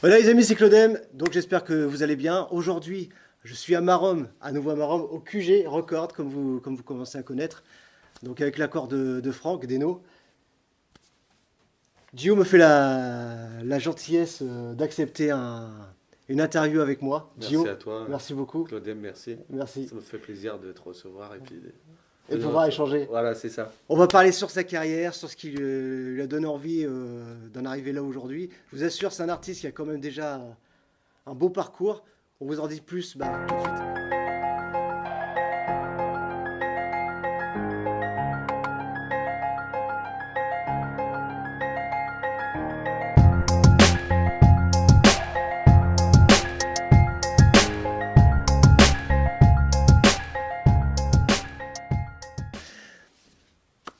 Voilà les amis, c'est Claudem, donc j'espère que vous allez bien. Aujourd'hui, je suis à Maromme, à nouveau à Maromme, au QG Record, comme vous commencez à connaître. Donc avec l'accord de Franck, Deno. Gio me fait la gentillesse d'accepter une interview avec moi. Merci Gio, à toi, merci beaucoup. Claudem, merci. Merci. Ça me fait plaisir de te recevoir et puis Et de pouvoir échanger. Voilà, c'est ça. On va parler sur sa carrière, sur ce qui lui a donné envie d'en arriver là aujourd'hui. Je vous assure, c'est un artiste qui a quand même déjà un beau parcours. On vous en dit plus tout de suite.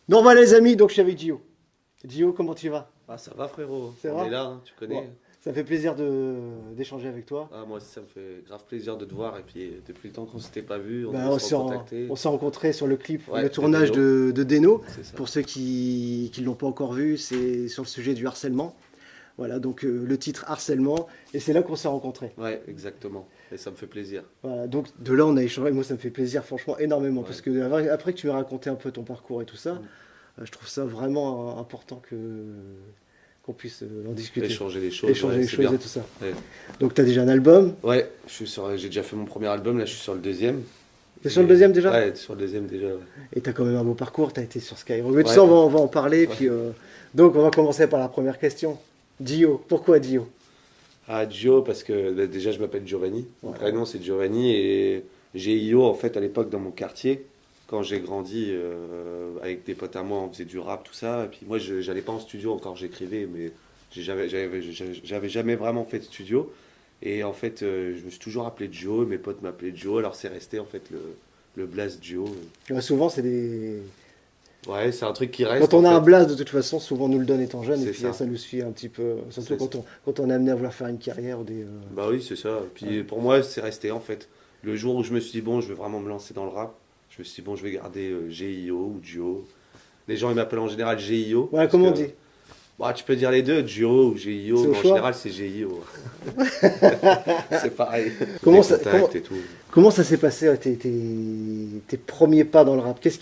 Donc voilà les amis, donc je suis avec Gio. Gio, comment tu vas? Ah, ça va frérot, Ça on va? est là, hein, tu connais. Bon, ça me fait plaisir d'échanger avec toi. Ah, moi aussi, ça me fait grave plaisir de te voir et puis depuis le temps qu'on s'était pas vu, on Bah, devait on se s'est recontacter. on s'est rencontrés sur le clip, Ouais, le tournage Deno. de Deno. C'est ça. Pour ceux qui ne l'ont pas encore vu, c'est sur le sujet du harcèlement. Voilà, donc le titre harcèlement, et c'est là qu'on s'est rencontrés. Ouais, exactement. Et ça me fait plaisir. Voilà, donc de là on a échangé, moi ça me fait plaisir franchement énormément, Ouais. parce que après que tu m'aies raconté un peu ton parcours et tout ça, Mm. je trouve ça vraiment important qu'on puisse en discuter, Échanger les choses, échanger ouais, les c'est choses bien. et tout ça. Ouais, Donc tu as déjà un album, ouais, j'ai déjà fait mon premier album, là je suis sur le deuxième. t'es sur le deuxième déjà? Ouais, sur le deuxième déjà. Ouais. Et tu as quand même un beau parcours, tu as été sur Skyrock. Mais tout Ouais. ça on va en parler, Ouais. puis donc on va commencer par la première question. Dio, pourquoi Dio? Ah, Gio, parce que bah, déjà je m'appelle Giovanni. Mon Ouais. prénom c'est Giovanni et j'ai Io en fait à l'époque dans mon quartier. Quand j'ai grandi avec des potes à moi, on faisait du rap, tout ça. Et puis moi, j'allais pas en studio encore, j'écrivais, mais j'avais jamais vraiment fait de studio. Et en fait, je me suis toujours appelé Gio, mes potes m'appelaient Gio, alors c'est resté en fait le blaze Gio. Ouais, souvent c'est des... Ouais, c'est un truc qui reste Quand on en a un fait. blaze, de toute façon, souvent on nous le donne étant jeune, et C'est puis ça. ça nous suit un petit peu, surtout C'est- quand on est amené à vouloir faire une carrière ou des... Bah oui, c'est ça. Et puis Ouais. pour moi, c'est resté en fait. Le jour où je me suis dit, bon, je vais vraiment me lancer dans le rap, je me suis dit, bon, je vais garder GIO ou Gio. Les gens, ils m'appellent en général GIO. Ouais, Parce comment on que, dit? bah, tu peux dire les deux, Gio ou GIO, C'est au mais en choix. général, c'est GIO. C'est pareil. Comment Les ça, contacts et tout. comment ça s'est passé, tes premiers pas dans le rap? Qu'est-ce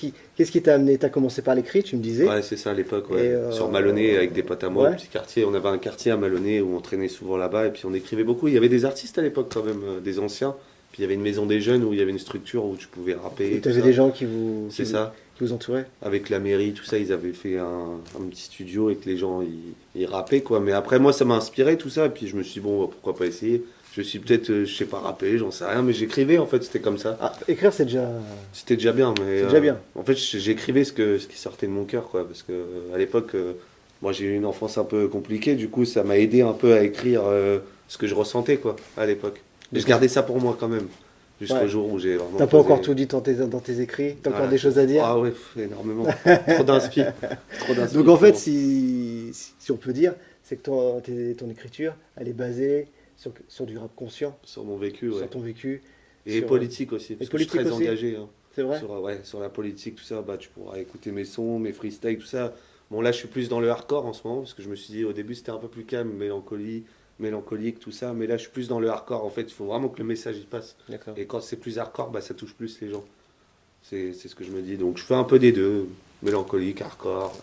qui t'a amené? T'as commencé par l'écrit, tu me disais. Ouais, c'est ça à l'époque, Et ouais. Sur Maloney, avec des potes à moi, au ouais. petit quartier. On avait un quartier à Maloney où on traînait souvent là-bas et puis on écrivait beaucoup. Il y avait des artistes à l'époque quand même, des anciens. Puis il y avait une maison des jeunes où il y avait une structure où tu pouvais rapper. Et Tout t'avais ça. des gens qui vous, C'est ça. qui vous entouraient? Avec la mairie, tout ça, ils avaient fait un petit studio et que les gens ils rappaient quoi. Mais après, moi, ça m'a inspiré tout ça. Et puis je me suis dit, bon, pourquoi pas essayer. Je suis peut-être, je sais pas rapper, j'en sais rien, mais j'écrivais en fait, c'était comme ça. Ah, écrire c'est déjà... C'était déjà bien, mais C'est déjà bien. en fait, j'écrivais ce qui sortait de mon cœur quoi. Parce que à l'époque, moi j'ai eu une enfance un peu compliquée, du coup, ça m'a aidé un peu à écrire ce que je ressentais quoi, à l'époque. Mais je gardais ça pour moi quand même, jusqu'au Ouais. jour où j'ai vraiment. T'as pas posé- encore tout dit dans tes écrits? T'as encore Voilà. des choses à dire? Ah ouais, énormément. Trop d'inspi. Trop d'inspi, Donc en fait, frérot. si on peut dire, c'est que ton écriture, elle est basée sur du rap conscient, Sur mon vécu, sur ouais. ton vécu. Et sur- politique aussi, parce que je suis politique très aussi. engagé hein, C'est vrai? ouais, sur la politique, tout ça. Bah, tu pourras écouter mes sons, mes freestyles, tout ça. Bon, là, je suis plus dans le hardcore en ce moment, parce que je me suis dit, au début, c'était un peu plus calme, mélancolique, tout ça. Mais là, je suis plus dans le hardcore. En fait, il faut vraiment que le message y passe. D'accord. Et quand c'est plus hardcore, bah, ça touche plus les gens. C'est ce que je me dis. Donc, je fais un peu des deux, mélancolique, hardcore.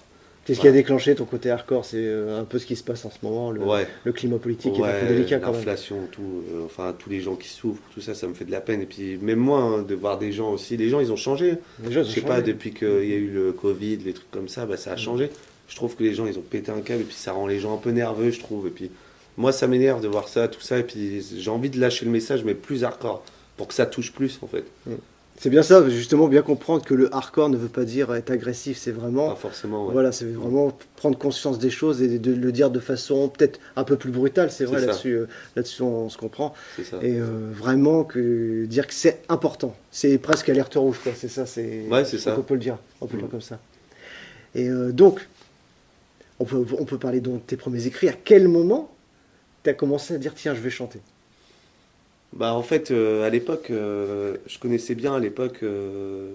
Qu'est-ce qui a Voilà. déclenché ton côté hardcore? C'est un peu ce qui se passe en ce moment, Ouais. le climat politique est un Ouais, peu délicat quand même. l'inflation, tout, enfin tous les gens qui souffrent, tout ça, ça me fait de la peine. Et puis même moi, hein, de voir des gens aussi, les gens ils ont changé. Déjà, Je sais pas, depuis qu'il y a eu le Covid, les trucs comme ça, bah, ça a changé. Je trouve que les gens ils ont pété un câble et puis ça rend les gens un peu nerveux, je trouve. Et puis moi ça m'énerve de voir ça, tout ça. Et puis j'ai envie de lâcher le message, mais plus hardcore, pour que ça touche plus en fait. C'est bien ça, justement, bien comprendre que le hardcore ne veut pas dire être agressif, c'est Pas vraiment, forcément, ouais. voilà, c'est vraiment prendre conscience des choses et de le dire de façon peut-être un peu plus brutale, c'est vrai, C'est ça. là-dessus on se comprend. C'est ça. Et vraiment dire que c'est important, c'est presque alerte rouge, quoi, c'est ça, Ouais, c'est je crois ça. qu'on peut le dire, on peut le dire comme ça. Et donc, on peut parler donc de tes premiers écrits, à quel moment tu as commencé à dire, tiens, je vais chanter? Bah en fait, à l'époque, je connaissais bien à l'époque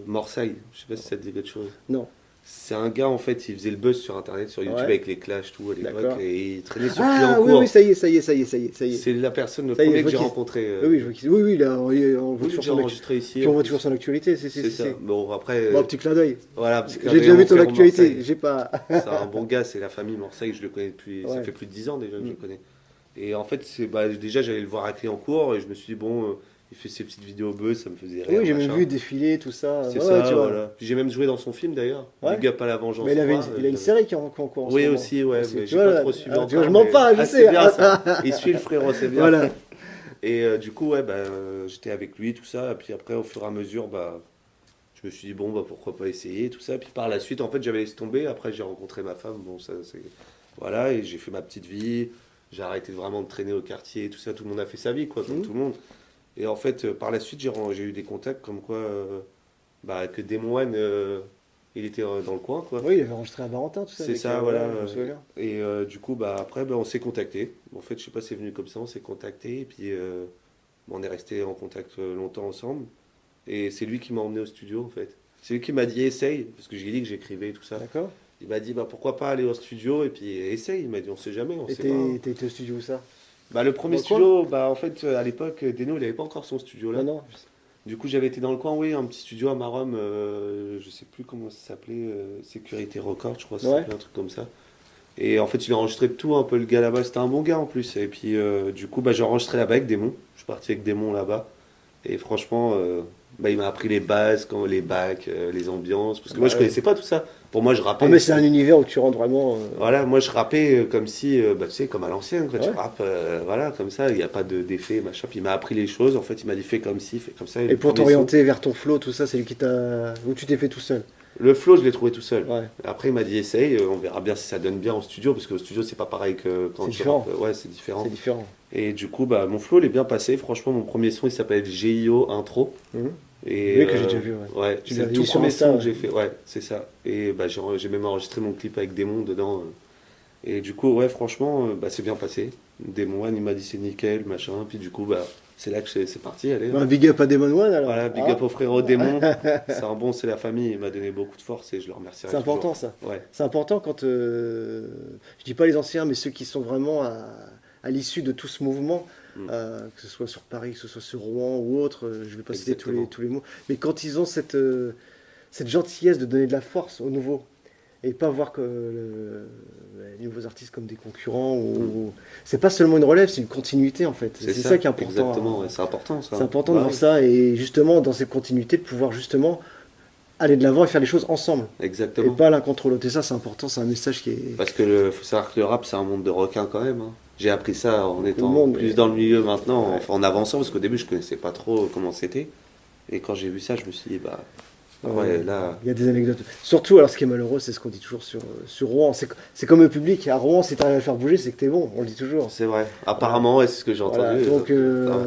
Morsay. Je sais pas si ça te dit quelque chose. Non. C'est un gars, en fait, il faisait le buzz sur Internet, sur YouTube, Ouais. avec les clashs, tout, à l'époque, D'accord. et il traînait sur Ah oui, Clignancourt. oui, ça y est, ça y est, ça y est, ça y est, ça y est. C'est la personne, le Ça y est, premier je que vois j'ai qui- rencontré. Oui, oui, je vois oui, oui, là, on voit Oui, toujours j'ai son enregistré ici. puis en on voit plus. toujours son actualité, C'est ça. c'est. Bon, après, Bon, petit clin d'œil. voilà, petit clin J'ai d'œil déjà à vu mon ton frérot actualité, Marseille. j'ai pas. C'est un bon gars, c'est la famille Marseille, je le connais depuis, ça Ouais. fait plus de 10 ans déjà que je le Mm. connais. Et en fait, déjà, j'allais le voir à Clignancourt et je me suis dit, bon, il fait ses petites vidéos buzz, ça me faisait rire, Oui, j'ai même machin. vu défiler, tout ça. C'est Ouais, ça, tu vois. voilà. Puis j'ai même joué dans son film d'ailleurs, Ouais. Big Up à la Vengeance Mais il avait 3. il a une série qui est en cours en ce Oui, moment. aussi, ouais, C'est- mais tu j'ai vois, pas là, trop suivi tu vois, encore. je mens mais- pas, je Ah, sais. c'est bien ça. Il suit le frérot, c'est bien. Voilà. Et du coup, ouais, bah, j'étais avec lui, tout ça. Et puis après, au fur et à mesure, bah, je me suis dit, bon, bah, pourquoi pas essayer, tout ça. Puis par la suite, en fait, j'avais laissé tomber. Après, j'ai rencontré ma femme. Bon, ça, c'est. Voilà, et j'ai fait ma petite vie. J'ai arrêté vraiment de traîner au quartier, tout ça. Tout le monde a fait sa vie, quoi, comme Mhm. tout le monde. Et en fait, par la suite, j'ai eu des contacts comme quoi, bah, que Demon One, il était dans le coin, quoi. Oui, il avait enregistré à Barentin, tout ça. C'est avec, ça, voilà. je me souviens. Et du coup, bah, après, bah, on s'est contacté. En fait, je sais pas, c'est venu comme ça, on s'est contacté. Et puis, bon, on est resté en contact longtemps ensemble. Et c'est lui qui m'a emmené au studio, en fait. C'est lui qui m'a dit essaye, parce que j'ai dit que j'écrivais et tout ça. D'accord. Il m'a dit bah, pourquoi pas aller au studio et puis essaye. Il m'a dit on sait jamais, on Et sait pas. t'as été au studio où ça? Bah, le premier Dans le coin studio, bah, en fait, à l'époque, Deno, il n'avait pas encore son studio là. Non, non. Du coup, j'avais été dans le coin, oui, un petit studio à Marom, je sais plus comment ça s'appelait, Sécurité Record, je crois, ça Ouais. s'appelait un truc comme ça. Et en fait, il a enregistré tout, un peu le gars là-bas, c'était un bon gars en plus. Et puis, du coup, bah, j'ai enregistré là-bas avec Démon. Je suis parti avec Démon là-bas. Et franchement, bah, il m'a appris les bases, les bacs, les ambiances. Parce que moi, je Ouais. connaissais pas tout ça. Pour moi, je rappais. Ah, mais c'est un univers où tu rentres vraiment. Voilà, moi, je rappais comme si, bah, tu sais, comme à l'ancienne, quoi. Tu Ouais. rappes, voilà, comme ça, il n'y a pas d'effet, machin. Puis il m'a appris les choses. En fait, il m'a dit fais comme ci, fais comme ça. Et le pour premier t'orienter vers ton flow, tout ça, c'est lui qui t'a. Ou tu t'es fait tout seul. son- Le flow, je l'ai trouvé tout seul. Ouais. Après, il m'a dit essaye, on verra bien si ça donne bien au studio, parce qu'au studio, c'est pas pareil que quand C'est tu différent. rappes. Ouais, c'est différent. C'est différent. Et du coup, bah, mon flow, il est bien passé. Franchement, mon premier son, il s'appelle GIO Intro. Mhm. Et, Oui, que j'ai déjà vu, ouais. Ouais, Tu c'est l'as le vu tout sur premier Insta, son ouais. que j'ai fait. Ouais, c'est ça. Et bah, j'ai même enregistré mon clip avec Démon dedans. Et du coup, ouais, franchement, bah, c'est bien passé. Démon One, il m'a dit c'est nickel, machin. Puis du coup, bah, c'est là que c'est parti. Allez, Un big up à Demon One alors. voilà, big Ah, up au frérot Démon. C'est un bon, c'est la famille. Il m'a donné beaucoup de force et je le remercierai c'est important toujours. ça. Ouais, C'est important quand. Je dis pas les anciens, mais ceux qui sont vraiment à l'issue de tout ce mouvement, Mm. que ce soit sur Paris, que ce soit sur Rouen ou autre, je vais pas citer Exactement. tous les mots, mais quand ils ont cette gentillesse de donner de la force aux nouveaux et pas voir que les nouveaux artistes comme des concurrents ou c'est pas seulement une relève, c'est une continuité en fait. C'est ça qui est important. Exactement, hein. ouais, c'est important ça. C'est important de Ouais, voir ça et justement dans cette continuité de pouvoir justement aller de l'avant et faire les choses ensemble et exactement. pas l'un contre l'autre. Et ça c'est important, c'est un message qui est. Parce que faut savoir que le rap, c'est un monde de requins quand même. Hein. J'ai appris ça en étant monde, plus mais- dans le milieu maintenant, Ouais. enfin, en avançant, parce qu'au début, je connaissais pas trop comment c'était. Et quand j'ai vu ça, je me suis dit, bah, ouais, là, Il y a des anecdotes. Surtout, alors ce qui est malheureux, c'est ce qu'on dit toujours sur Rouen. C'est comme le public. À Rouen, si tu arrives à le faire bouger, c'est que t'es bon. On le dit toujours. c'est vrai. Apparemment, ouais, c'est ce que j'ai Voilà, entendu. donc, Ah.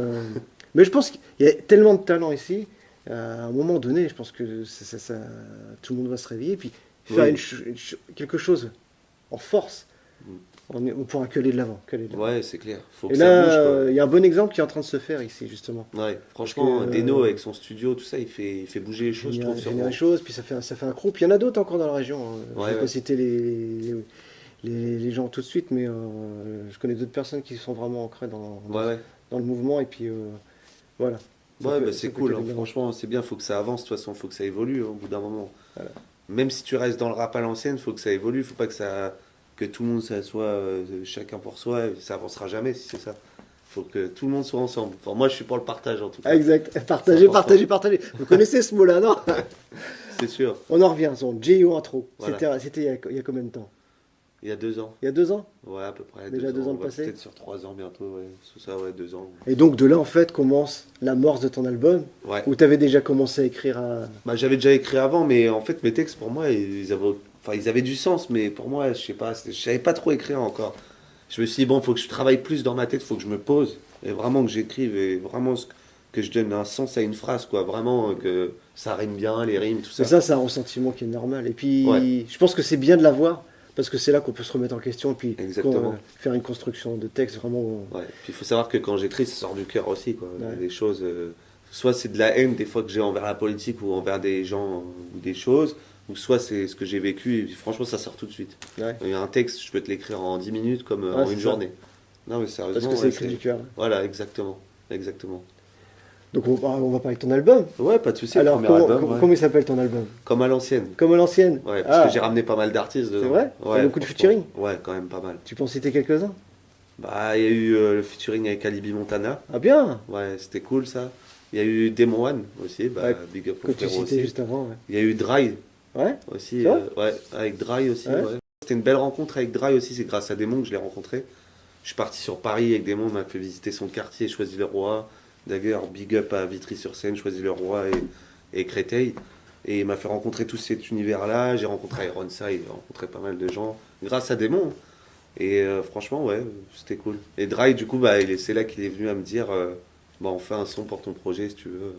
mais je pense qu'il y a tellement de talent ici. À un moment donné, je pense que tout le monde va se réveiller. Et puis faire Oui. quelque chose en force. Mm. On pourra que aller de l'avant. Ouais, c'est clair. Faut que Et ça là, bouge, il y a un bon exemple qui est en train de se faire ici, justement. quoi. Ouais, franchement, Parce que, Deno avec son studio, tout ça, il fait bouger les choses, je trouve. sur Générer Rouen. les choses, puis ça fait un groupe. Il y en a d'autres encore dans la région. Hein. Je ne Ouais, vais pas ouais. citer les gens tout de suite, mais je connais d'autres personnes qui sont vraiment ancrées Ouais, dans le mouvement. Et puis voilà. Ça ouais, peut- bah, ça c'est peut cool. aller Hein. de l'avant. Franchement, c'est bien. Faut que ça avance. De toute façon, faut que ça évolue hein, au bout d'un moment. Voilà. Même si tu restes dans le rap à l'ancienne, faut que ça évolue. Faut pas que tout le monde ça soit chacun pour soi. Ça avancera jamais si c'est ça. Faut que tout le monde soit ensemble. Enfin, moi, je suis pour le partage en tout cas. Ah, exact. C'est Partagez, important. partagez, partagez. Vous connaissez ce mot-là, non? C'est sûr. On en revient. Son J.O. intro. Voilà. C'était il y a combien de temps? Il y a 2 ans. Il y a 2 ans? Ouais, à peu près. Déjà 2 ans On de va passé. peut-être sur 3 ans bientôt. Ouais. C'est ça, ouais, 2 ans. Et donc de là, en fait, commence l'amorce de ton album, Ouais. où tu avais déjà commencé à écrire à. Bah, j'avais déjà écrit avant, mais en fait, mes textes pour moi, ils avaient du sens, mais pour moi, je sais pas, je savais pas trop écrire encore. Je me suis dit, bon, faut que je travaille plus dans ma tête, faut que je me pose, et vraiment que j'écrive, et vraiment que je donne un sens à une phrase, quoi. Vraiment que ça rime bien, les rimes, tout ça. Mais ça, c'est un ressentiment qui est normal. Et puis, Ouais. je pense que c'est bien de l'avoir, parce que c'est là qu'on peut se remettre en question et puis Exactement. faire une construction de texte vraiment. Ouais. Puis il faut savoir que quand j'écris, ça sort du cœur aussi, quoi. Il y a Ouais. des choses, soit c'est de la haine des fois que j'ai envers la politique ou envers des gens ou des choses, ou soit c'est ce que j'ai vécu, et franchement, ça sort tout de suite. Ouais. Il y a un texte, je peux te l'écrire en 10 minutes comme Ouais, en c'est une ça. journée. Non, mais Parce sérieusement, que c'est ouais, écrit du cœur. Voilà, exactement. Exactement. Donc on va parler de ton album. Ouais, pas de souci, le Alors, premier album, ouais. comment il s'appelle ton album? Comme à l'ancienne. Comme à l'ancienne. Ouais, parce que j'ai ramené pas mal d'artistes c'est dedans. vrai? T'as Ouais, beaucoup de franchement. featuring? Ouais, quand même pas mal. Tu peux en citer quelques-uns? Bah, il y a eu le featuring avec Alibi Montana. Ah bien! Ouais, c'était cool ça. Il y a eu Demon One aussi, bah, Ouais, big up au que tu frérot citais aussi. juste avant. Ouais. Il y a eu Dry Ouais? aussi, C'est vrai ouais, avec Dry aussi. Ouais. Ouais. C'était une belle rencontre avec Dry aussi, c'est grâce à Demon que je l'ai rencontré. Je suis parti sur Paris avec Demon, m'a fait visiter son quartier, Choisy-le-Roi. D'ailleurs, big up à Vitry-sur-Seine, Choisy-le-Roi et Créteil. Et il m'a fait rencontrer tout cet univers-là. J'ai rencontré Ironside, j'ai rencontré pas mal de gens grâce à Demon. Et franchement, ouais, c'était cool. Et Dry, du coup, bah, c'est là qu'il est venu à me dire bah, on fait un son pour ton projet si tu veux.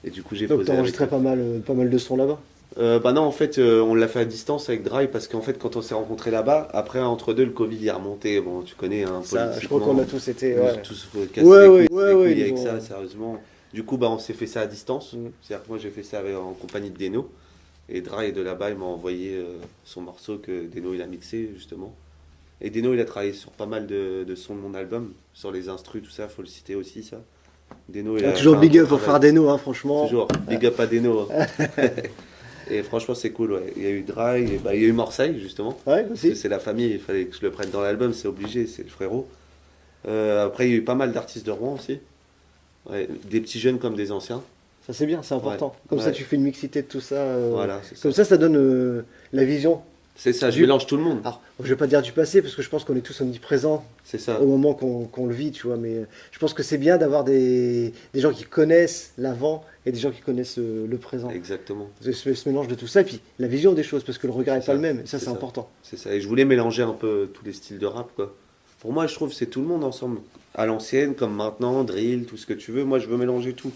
Et du coup, j'ai Donc posé t'as avec enregistré lui. pas mal de sons là-bas. Bah non, en fait, on l'a fait à distance avec Dry parce qu'en fait, quand on s'est rencontrés là-bas, après, entre deux, le Covid est remonté. Bon, tu connais, hein, Ça, je crois qu'on politiquement, a tous été. ils nous ont Ouais, tous cassé ouais, les ouais, ouais, couilles ils avec ont. ça, sérieusement. Du coup, bah, on s'est fait ça à distance. Mm. C'est-à-dire que moi, j'ai fait ça en compagnie de Deno. Et Dry de là-bas, il m'a envoyé son morceau que Deno il a mixé, justement. Et Deno, il a travaillé sur pas mal de sons de mon album, sur les instrus, tout ça, faut le citer aussi, ça. Deno, il Ah, a fait toujours un big bon up au travail. Fardeno, hein, franchement. Toujours, big up à Deno. Hein. Et franchement, c'est cool, ouais. Il y a eu Dry, et bah, il y a eu Marseille, justement. Ouais, Parce que aussi. c'est la famille, il fallait que je le prenne dans l'album, c'est obligé, c'est le frérot. Après, il y a eu pas mal d'artistes de Rouen aussi. Ouais, des petits jeunes comme des anciens. Ça c'est bien, c'est important. Ouais, Comme ça, ouais. tu fais une mixité de tout ça. Voilà, c'est ça. Comme ça donne la vision. C'est ça, je Du- mélange tout le monde. Alors, je vais pas dire du passé, parce que je pense qu'on est tous omniprésents C'est ça, au moment qu'on le vit, tu vois. Mais je pense que c'est bien d'avoir des gens qui connaissent l'avant et des gens qui connaissent le présent. exactement. Ce mélange de tout ça, et puis la vision des choses, parce que le regard n'est C'est pas ça, le même. Et ça, c'est c'est ça. important. C'est ça. Et je voulais mélanger un peu tous les styles de rap, quoi. Pour moi, je trouve que c'est tout le monde ensemble. À l'ancienne, comme maintenant, drill, tout ce que tu veux. Moi, je veux mélanger tout.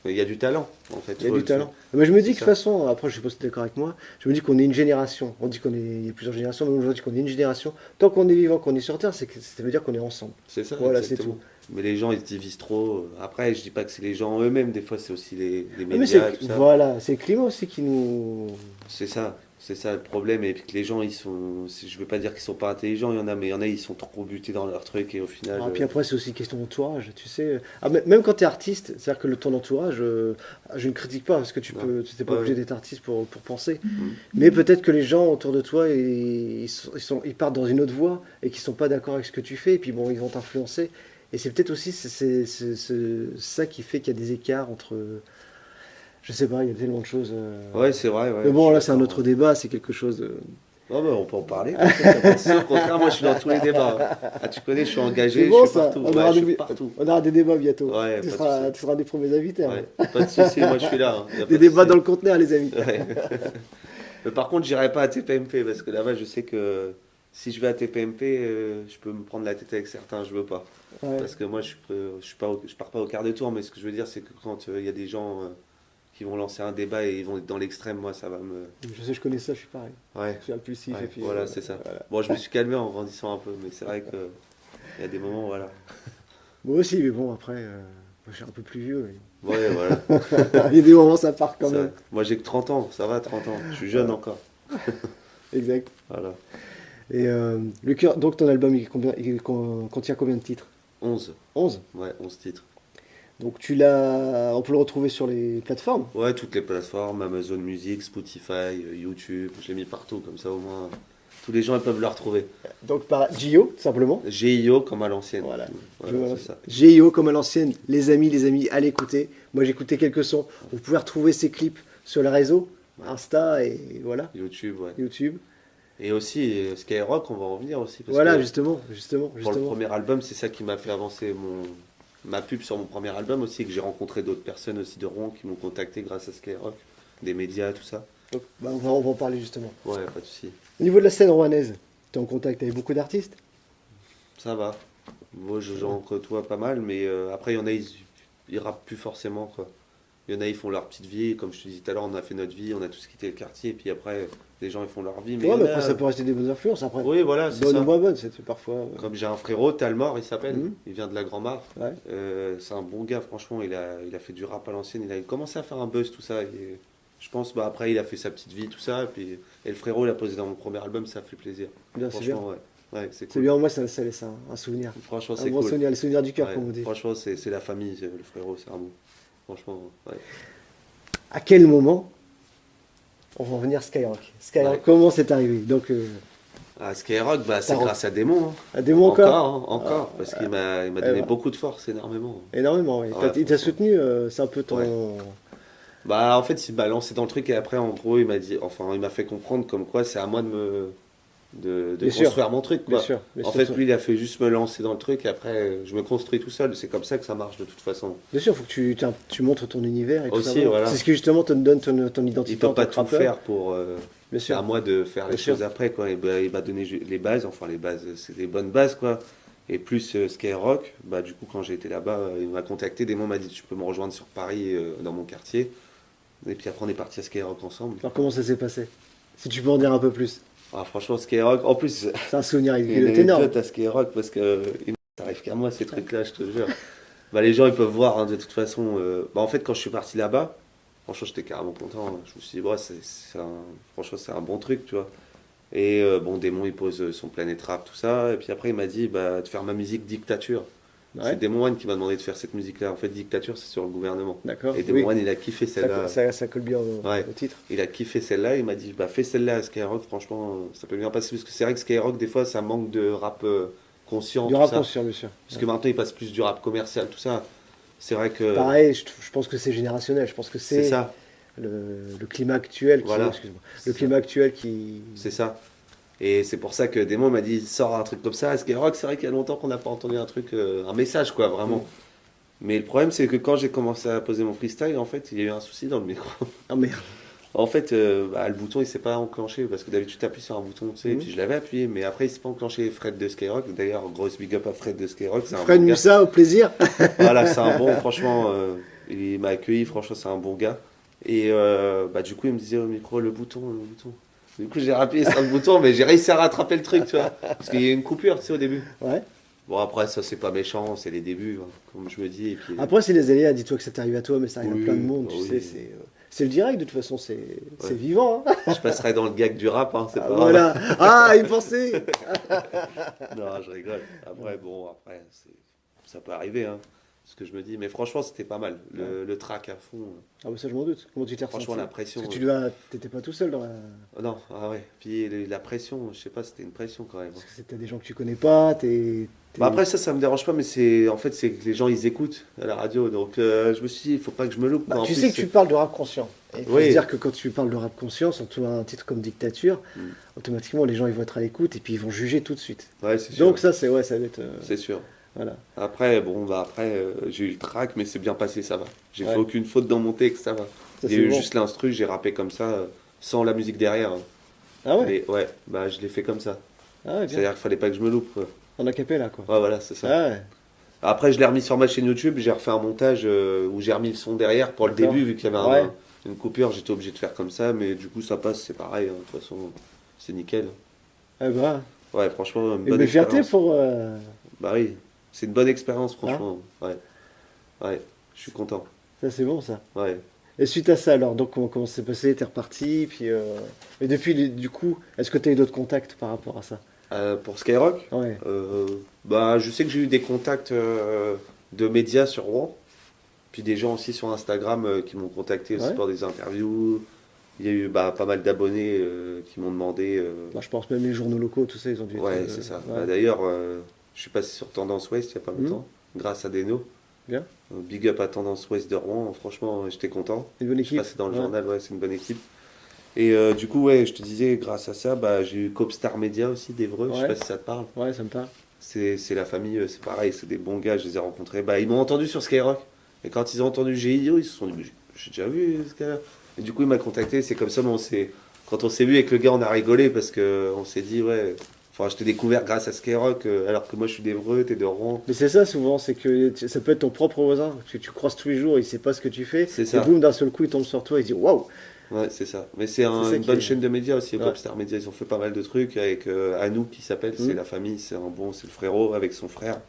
Il y a du talent, en fait. Il y a du talent. Mais je me dis que de C'est toute ça. façon, après, je sais pas si tu es d'accord avec moi, je me dis qu'on est une génération. On dit il y a plusieurs générations, mais moi, je dis qu'on est une génération. Tant qu'on est vivant, qu'on est sur Terre, ça veut dire qu'on est ensemble. C'est ça, Voilà, c'est exactement. Mais les gens, ils se divisent trop. Après, je dis pas que c'est les gens eux-mêmes. Des fois, c'est aussi les Ah, mais médias, tout ça. voilà, c'est le climat aussi qui nous. C'est ça le problème. Et puis que les gens, ils sont. Je veux pas dire qu'ils sont pas intelligents, il y en a, mais il y en a, ils sont trop butés dans leur truc. Et au final. Ah, puis après, c'est aussi une question d'entourage, tu sais. Ah, même quand tu es artiste, c'est-à-dire que ton entourage, je ne critique pas, parce que tu Non. peux, tu n'es pas Ouais, obligé ouais. d'être artiste pour penser. Mhm. Mais peut-être que les gens autour de toi, ils partent dans une autre voie et qu'ils sont pas d'accord avec ce que tu fais, et puis bon, ils vont t'influencer. Et c'est peut-être aussi ça qui fait qu'il y a des écarts entre. Je sais pas, il y a tellement de choses. Ouais, c'est vrai. Ouais, Mais bon, je là, suis c'est un d'accord, autre ouais. débat, c'est quelque chose de. Non, mais on peut en parler. T'inquiète, y a pas de souci. Au contraire, moi, je suis dans tous les débats. Ah, tu connais, je suis engagé, C'est bon je suis ça, partout. Ouais, je suis partout. on aura des débats bientôt. Ouais, Tu pas de seras, souci. tu seras des premiers invités. Ouais, Hein. pas de souci, moi, je suis là. Hein. Y a pas Des de débats souci. dans le conteneur, les amis. Ouais. Mais par contre, j'irai pas à TPMP parce que là-bas, je sais que si je vais à TPMP, je peux me prendre la tête avec certains, je veux pas. Ouais. Parce que moi, je pars pas au quart de tour, mais ce que je veux dire, c'est que quand il y a des gens qui vont lancer un débat et ils vont être dans l'extrême, moi, ça va me. Je sais, je connais ça, je suis pareil. Ouais, Je suis impulsif ouais, et puis. voilà, c'est ça. Voilà. Bon, je me suis calmé en grandissant un peu, mais c'est vrai que il y a des moments, voilà. Moi aussi, mais bon, après, moi, je suis un peu plus vieux. Ouais, voilà. Il y a des moments, ça part quand Ça- même. Moi, j'ai que 30 ans, ça va, 30 ans. Je suis jeune encore. Exact. Voilà. Et le cœur, donc ton album, contient combien de titres? 11. 11. Ouais, 11 titres. Donc on peut le retrouver sur les plateformes. Ouais, toutes les plateformes, Amazon Music, Spotify, YouTube, je l'ai mis partout, comme ça au moins tous les gens ils peuvent le retrouver. Donc par Gio, tout simplement. GIO comme à l'ancienne. Voilà. Voilà, c'est ça. GIO comme à l'ancienne. Les amis, allez écouter. Moi, j'ai écouté quelques sons. Vous pouvez retrouver ces clips sur les réseaux, Insta et voilà, YouTube, ouais. YouTube. Et aussi Skyrock, on va en venir aussi. Parce Voilà, que justement. pour le premier album, c'est ça qui m'a fait avancer ma pub sur mon premier album aussi, que j'ai rencontré d'autres personnes aussi de Rouen qui m'ont contacté grâce à Skyrock, des médias, tout ça. Donc, bah, on va en parler justement. Ouais, pas de souci. Au niveau de la scène rouennaise, tu es en contact avec beaucoup d'artistes? Ça va. Moi, j'en côtoie pas mal, mais après, il y en a, ils rappent plus forcément, quoi. Il y en a, ils font leur petite vie. Comme je te disais tout à l'heure, on a fait notre vie, on a tous quitté le quartier, et puis après, les gens, ils font leur vie. Mais Ouais, il y mais en après, a- ça peut rester des bonnes influences. Après, Oui, voilà, c'est bonne ou ça. moins bonne, c'est parfois. Comme j'ai un frérot, Talmor, il s'appelle. Mhm. Il vient de la Grand-Mare. Ouais. C'est un bon gars, franchement. Il a fait du rap à l'ancienne. Il a commencé à faire un buzz, tout ça. Je pense, bah après, il a fait sa petite vie, tout ça. Et le frérot, il a posé dans mon premier album, ça fait plaisir. Bien, c'est bien. Franchement, ouais. Ouais, c'est C'est cool. bien, moi, ça laisse un souvenir. Franchement, Un c'est bon cool. souvenir, les souvenirs du cœur, Ouais. comme on dit. Franchement, c'est la famille, le frérot, c'est un bon. Franchement, ouais. À quel moment on va revenir Skyrock? Skyrock, Ouais. comment c'est arrivé? Donc, Ah, Skyrock, bah, c'est T'as- grâce à Démon, hein. à des mots encore? Encore, hein, encore. Parce qu'il m'a donné bah. beaucoup de force, énormément. Énormément, oui. Ouais, Il t'a franchement. soutenu, c'est un peu ton. Ouais. Bah, en fait, il m'a lancé dans le truc et après, en gros, il m'a dit, enfin, il m'a fait comprendre comme quoi c'est à moi de Bien sûr, construire mon truc, bien quoi. sûr, bien En sûr. fait, lui, il a fait juste me lancer dans le truc et après, je me construis tout seul. C'est comme ça que ça marche de toute façon. Bien sûr, il faut que tu montres ton univers et tout ça. Aussi, voilà. C'est ce qui justement te donne ton Il identité peut en pas tant que tout rappeur. faire pour. Bien C'est à sûr, moi de faire les bien sûr. choses après, quoi. Et bah, il m'a donné les bases, enfin les bases, c'est des bonnes bases, quoi. Et plus Skyrock, bah du coup quand j'ai été là-bas, il m'a contacté, des mots m'a dit tu peux me rejoindre sur Paris dans mon quartier. Et puis après on est parti à Skyrock ensemble. Alors comment ça s'est passé? Si tu peux en dire un peu plus. Ah, franchement Skyrock, en plus C'est un souvenir, il y a il une est énorme. anecdote à Skyrock parce que ça arrive qu'à moi ces trucs-là, je te jure. Bah les gens ils peuvent voir hein, de toute façon. Bah en fait quand je suis parti là-bas, franchement j'étais carrément content, hein. Je me suis dit ouais, franchement c'est un bon truc, tu vois. Et bon, Démon, il pose son Planète Rap, tout ça. Et puis après, il m'a dit bah, de faire ma musique Dictature. Ouais, C'est Démon One qui m'a demandé de faire cette musique-là. En fait, Dictature, c'est sur le gouvernement. d'accord. Et Démon Oui, One, il a kiffé celle-là. ça colle bien Ouais. au titre. Il a kiffé celle-là. Il m'a dit bah, fais celle-là à Skyrock. Franchement, ça peut bien passer. Parce que c'est vrai que Skyrock, des fois, ça manque de rap conscient, Du tout rap ça. conscient, bien sûr. Parce que maintenant, il passe plus du rap commercial, tout ça. C'est vrai que Pareil, je pense que c'est générationnel. Je pense que c'est c'est ça. le climat actuel qui. Voilà. Excuse-moi. C'est Le ça. climat actuel qui. C'est ça. Et c'est pour ça que Démon m'a dit sors un truc comme ça. Skyrock, c'est vrai qu'il y a longtemps qu'on n'a pas entendu un truc, un message, quoi, vraiment. Mais le problème, c'est que quand j'ai commencé à poser mon freestyle, en fait, il y a eu un souci dans le micro. Ah merde. En fait, bah, le bouton, il s'est pas enclenché parce que d'habitude, tu appuies sur un bouton, tu sais, et puis je l'avais appuyé, mais après, il s'est pas enclenché. Fred de Skyrock, d'ailleurs, grosse big up à Fred de Skyrock, c'est un Fred bon gars. Mussa, au plaisir. Voilà, c'est un bon, franchement, il m'a accueilli, franchement, c'est un bon gars. Et bah, du coup, il me disait au micro, le bouton, le bouton. Du coup, j'ai appuyé sur le bouton, mais j'ai réussi à rattraper le truc, tu vois. Parce qu'il y a une coupure, tu sais, au début. Ouais. Bon, après, ça, c'est pas méchant, c'est les débuts, hein, comme je me dis. Et puis, Après, c'est les aléas. Dis-toi que ça t'arrive à toi, mais ça arrive Oui, à plein de monde. Tu oui. sais, c'est le direct, de toute façon. C'est vivant. Hein. je passerai dans le gag du rap, hein, c'est Ah, pas voilà. Ah, il pensait. Non, je rigole. Après, bon, ça peut arriver, hein. Ce que je me dis. Mais franchement, c'était pas mal. Le track à fond. Ah, bah ça, je m'en doute. Comment tu t'es ressenti? Franchement, la pression. Parce que t'étais pas tout seul dans la. Non, ah ouais. Puis la pression, je sais pas, c'était une pression quand même. Parce que c'était des gens que tu connais pas. Bah après, ça me dérange pas, mais en fait, c'est que les gens, ils écoutent à la radio. Donc, je me suis dit, il faut pas que je me loupe. Bah, quoi. En tu plus, sais que tu parles de rap conscient. Et il faut Oui. se dire que quand tu parles de rap conscient, surtout un titre comme Dictature, Mm. automatiquement les gens ils vont être à l'écoute et puis ils vont juger tout de suite. Ouais, c'est sûr. Donc ça c'est ça va être C'est sûr. voilà. Après, bon, bah après, j'ai eu le track, mais c'est bien passé, ça va. J'ai Ouais. fait aucune faute dans mon texte, ça va. Ça, Il y a c'est eu bon. juste l'instru, j'ai rappé comme ça, sans la musique derrière, hein. Ah ouais. Mais ouais, bah je l'ai fait comme ça. Ah ouais, bien. C'est-à-dire qu'il fallait pas que je me loupe, quoi. En acapella quoi. Ouais, voilà, c'est ça. Ah ouais. Après, je l'ai remis sur ma chaîne YouTube, j'ai refait un montage où j'ai remis le son derrière pour le D'accord. début, vu qu'il y avait Ouais. une coupure, j'étais obligé de faire comme ça, mais du coup, ça passe, c'est pareil, hein. De toute façon, c'est nickel. Ah bah. Ouais, franchement, une Et bonne mais fierté expérience. pour. Bah oui, c'est une bonne expérience, Hein franchement. Ouais, ouais, je suis content. Ça c'est bon ça. Ouais. Et suite à ça alors donc comment ça s'est passé? T'es reparti puis. Et depuis du coup est-ce que t'as eu d'autres contacts par rapport à ça? Pour Skyrock, Ouais. bah, je sais que j'ai eu des contacts de médias sur Rouen, puis des gens aussi sur Instagram qui m'ont contacté aussi Ouais. pour des interviews. Il y a eu bah, pas mal d'abonnés qui m'ont demandé. Bah, je pense même les journaux locaux tout ça ils ont dû être, Ouais, c'est ça. ouais. Bah, d'ailleurs, je suis passé sur Tendance Ouest il n'y a pas longtemps, grâce à Deno. Bien. Big up à Tendance Ouest de Rouen, franchement, j'étais content. Une bonne Je suis équipe. passé dans le Ouais. journal, ouais, c'est une bonne équipe. Et du coup, ouais, je te disais, grâce à ça, bah, j'ai eu Copstar Media aussi d'Evreux, je sais Ouais. pas si ça te parle. Ouais, ça me parle. C'est la famille, c'est pareil, c'est des bons gars, je les ai rencontrés. Bah, ils m'ont entendu sur Skyrock. Et quand ils ont entendu GIO, ils se sont dit, mais j'ai déjà vu ce gars-là. Et du coup, il m'a contacté. C'est comme ça, quand on s'est vu avec le gars, on a rigolé parce qu'on s'est dit, ouais, enfin, je t'ai découvert grâce à Skyrock, alors que moi je suis d'Evreux, t'es de Rouen. Mais c'est ça souvent, c'est que ça peut être ton propre voisin, que tu croises tous les jours, il sait pas ce que tu fais, C'est et ça. boum, d'un seul coup il tombe sur toi, il se dit waouh! Ouais, c'est ça. Mais c'est C'est ça une qui bonne est- chaîne de médias aussi, Ouais. Popstar Media. Ils ont fait pas mal de trucs avec Anouk qui s'appelle, c'est la famille, c'est le frérot avec son frère.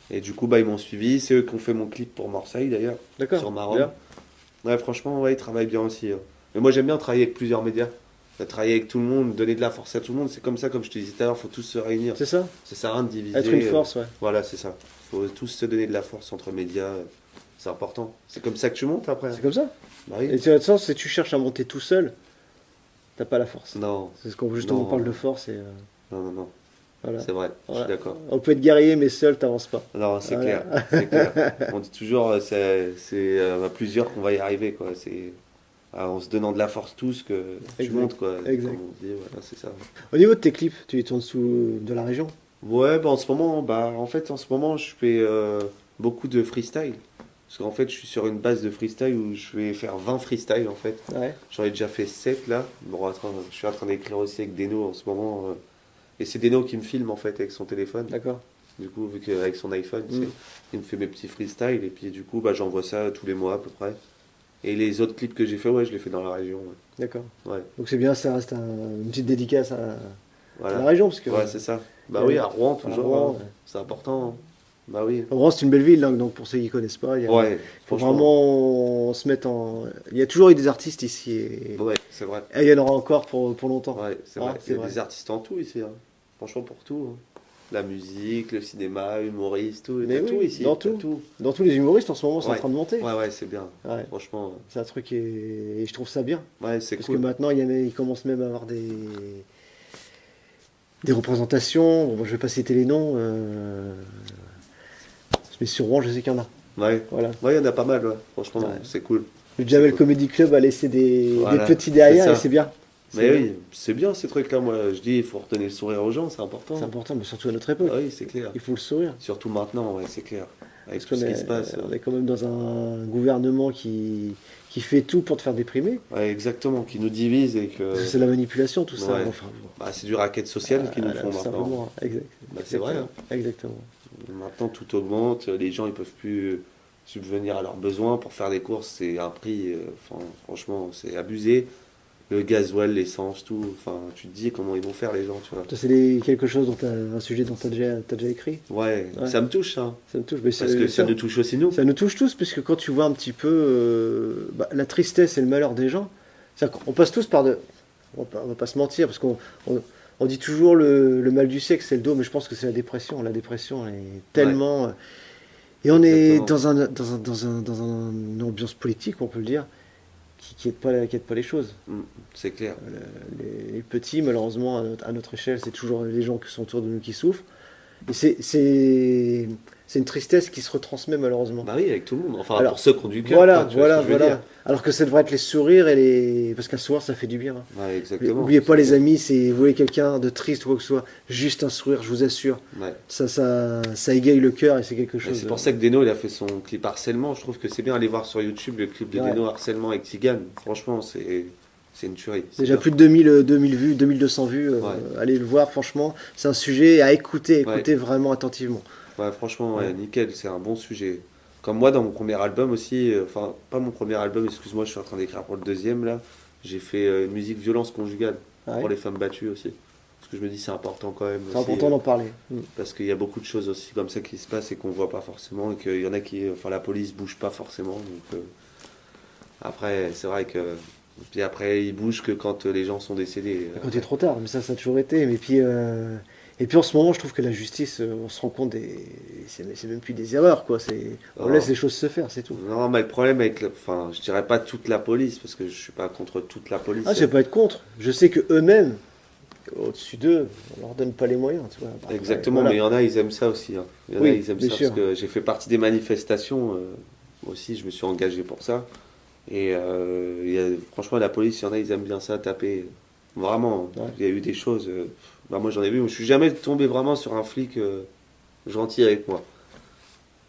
Et du coup, bah, ils m'ont suivi. C'est eux qui ont fait mon clip pour Marseille d'ailleurs, D'accord. sur Maroc. Bien. Ouais, franchement, ouais, ils travaillent bien aussi, hein. Mais moi, j'aime bien travailler avec plusieurs médias. Travailler avec tout le monde, donner de la force à tout le monde. C'est comme ça, comme je te disais tout à l'heure, il faut tous se réunir. C'est ça? Ça sert à rien de diviser. Être une force, ouais. Voilà, c'est ça. Il faut tous se donner de la force entre médias. C'est important. C'est comme ça que tu montes après. C'est comme ça. Bah oui. Et de toute façon, si tu cherches à monter tout seul, t'as pas la force. Non, C'est ce qu'on justement Non. on parle de force et non. voilà. C'est vrai, je Voilà. suis d'accord. On peut être guerrier, mais seul, t'avances pas. Non, c'est Voilà. clair, c'est clair. On dit toujours, c'est à plusieurs qu'on va y arriver, quoi. C'est en se donnant de la force tous que tu Exact. montes, quoi. Exact. Comme on dit, voilà, c'est ça. Au niveau de tes clips, tu les tournes sous de la région? Ouais, bah en ce moment, je fais beaucoup de freestyle. Parce qu'en fait, je suis sur une base de freestyle où je vais faire 20 freestyle en fait. Ouais, J'en ai déjà fait 7 là. Bon, je suis en train d'écrire aussi avec Deno en ce moment. Et c'est Deno qui me filme en fait avec son téléphone. d'accord. Du coup, vu qu'avec son iPhone, Mm. il me fait mes petits freestyles. Et puis du coup, bah, j'envoie ça tous les mois à peu près. Et les autres clips que j'ai fait, ouais, je les fais dans la région. D'accord. Ouais, Donc c'est bien, ça reste une petite dédicace à la voilà. région, parce que Ouais, c'est ça. Bah oui, à Rouen toujours. Rouen, hein. ouais. C'est important. Hein. Bah oui. Rouen, c'est une belle ville, hein, donc pour ceux qui connaissent pas, Ouais, faut franchement. vraiment se mettre en. Il y a toujours eu des artistes ici Ouais, c'est vrai. et il y en aura encore pour longtemps. Ouais, c'est Ah, vrai. c'est Il y a vrai. des artistes en tout ici. Hein. Franchement, pour tout. Hein. La musique, le cinéma, humoriste, tout. Mais T'as oui, tout ici. dans T'as tout. Dans tous les humoristes en ce moment, c'est en Ouais. train de monter. Ouais, c'est bien. Ouais, Franchement, c'est un truc et je trouve ça bien. ouais, c'est Parce cool. que maintenant, ils commencent même à avoir des représentations. Bon, je vais pas citer les noms, mais sur Rouen, je sais qu'il y en a. Ouais. Voilà. Ouais, il y en a pas mal, ouais. Franchement, Ouais. c'est cool. Le Jamel cool. Comedy Club a laissé des Voilà, petits derrière c'est et ça. c'est bien. C'est Mais bien. oui, c'est bien ces trucs-là. Moi, je dis, il faut redonner le sourire aux gens, c'est important. C'est important, mais surtout à notre époque. Ah oui, c'est clair. Il faut le sourire. Surtout maintenant, ouais, c'est clair. Avec Parce tout qu'on ce qui est, se passe. on est quand même dans un gouvernement qui fait tout pour te faire déprimer. Ouais, exactement, qui nous divise et que. Parce que c'est de la manipulation, tout ça. Ouais. Enfin, bon. Bah, c'est du racket social qu'ils nous font maintenant. Simplement. Bah, c'est vrai. Hein. Exactement. Maintenant, tout augmente. Les gens, ils peuvent plus subvenir à leurs besoins. Pour faire des courses, c'est un prix. Enfin, franchement, c'est abusé. Le gasoil, l'essence, tout. Enfin, tu te dis comment ils vont faire les gens, tu vois. Ça, c'est quelque chose un sujet dont tu as déjà écrit. Ouais, Ouais. ça me touche, ça. Ça me touche. Mais Parce que ça nous touche aussi, nous. ça nous touche tous, parce que quand tu vois un petit peu la tristesse et le malheur des gens, on passe tous par de. On va pas se mentir, parce on dit toujours le mal du siècle, c'est le dos, mais je pense que c'est la dépression. La dépression elle est tellement. Et on est Exactement. dans une ambiance politique, on peut le dire, qui aide pas les choses. Mm, c'est clair. Les petits, malheureusement, à notre échelle, c'est toujours les gens qui sont autour de nous qui souffrent. Et c'est une tristesse qui se retransmet malheureusement. Bah oui, avec tout le monde. Enfin, Alors, pour ceux qui ont du cœur, Voilà, quoi, tu vois ce que je veux dire. Alors que ça devrait être les sourires et les. Parce qu'un sourire, ça fait du bien. Hein. Ouais, exactement. N'oubliez pas, les amis, si vous voyez quelqu'un de triste ou quoi que ce soit, juste un sourire, je vous assure, Ouais. ça égaye le cœur et c'est quelque Et chose. c'est pour ça que Deno, il a fait son clip harcèlement. Je trouve que c'est bien aller voir sur YouTube le clip de Ouais. Deno harcèlement avec Tigane. Franchement, c'est une tuerie. C'est Déjà bien. plus de 2000 vues, 2200 vues. Ouais. Allez le voir, franchement. C'est un sujet à écouter Ouais. vraiment attentivement. Ouais, franchement, ouais, Ouais. nickel, c'est un bon sujet. Comme moi, dans mon premier album aussi, enfin, pas mon premier album, excuse-moi, je suis en train d'écrire pour le deuxième là. J'ai fait une musique violence conjugale Ouais. pour les femmes battues aussi. Parce que je me dis, c'est important quand même. C'est aussi, important d'en parler. parce qu'il y a beaucoup de choses aussi comme ça qui se passent et qu'on voit pas forcément. Et qu'il y en a qui. Enfin, la police bouge pas forcément. Donc, après, c'est vrai que. Puis après, ils bougent que quand les gens sont décédés. Quand il est trop tard, mais ça a toujours été. Et puis en ce moment, je trouve que la justice, on se rend compte c'est même plus des erreurs, quoi. On Oh. laisse les choses se faire, c'est tout. Non, mais le problème avec. Enfin, je dirais pas toute la police, parce que je suis pas contre toute la police. Ah, c'est pas être contre. Je sais que eux-mêmes, au-dessus d'eux, on leur donne pas les moyens, tu vois. Après, Exactement, voilà. mais il y en a, ils aiment ça aussi. Hein. Il y en a, Oui, ils aiment bien ça sûr. parce que j'ai fait partie des manifestations. Moi aussi, je me suis engagé pour ça. Et franchement, la police, il y en a, ils aiment bien ça, taper. Vraiment, Ouais. il y a eu des choses. Bah, moi, j'en ai vu. Je suis jamais tombé vraiment sur un flic gentil avec moi.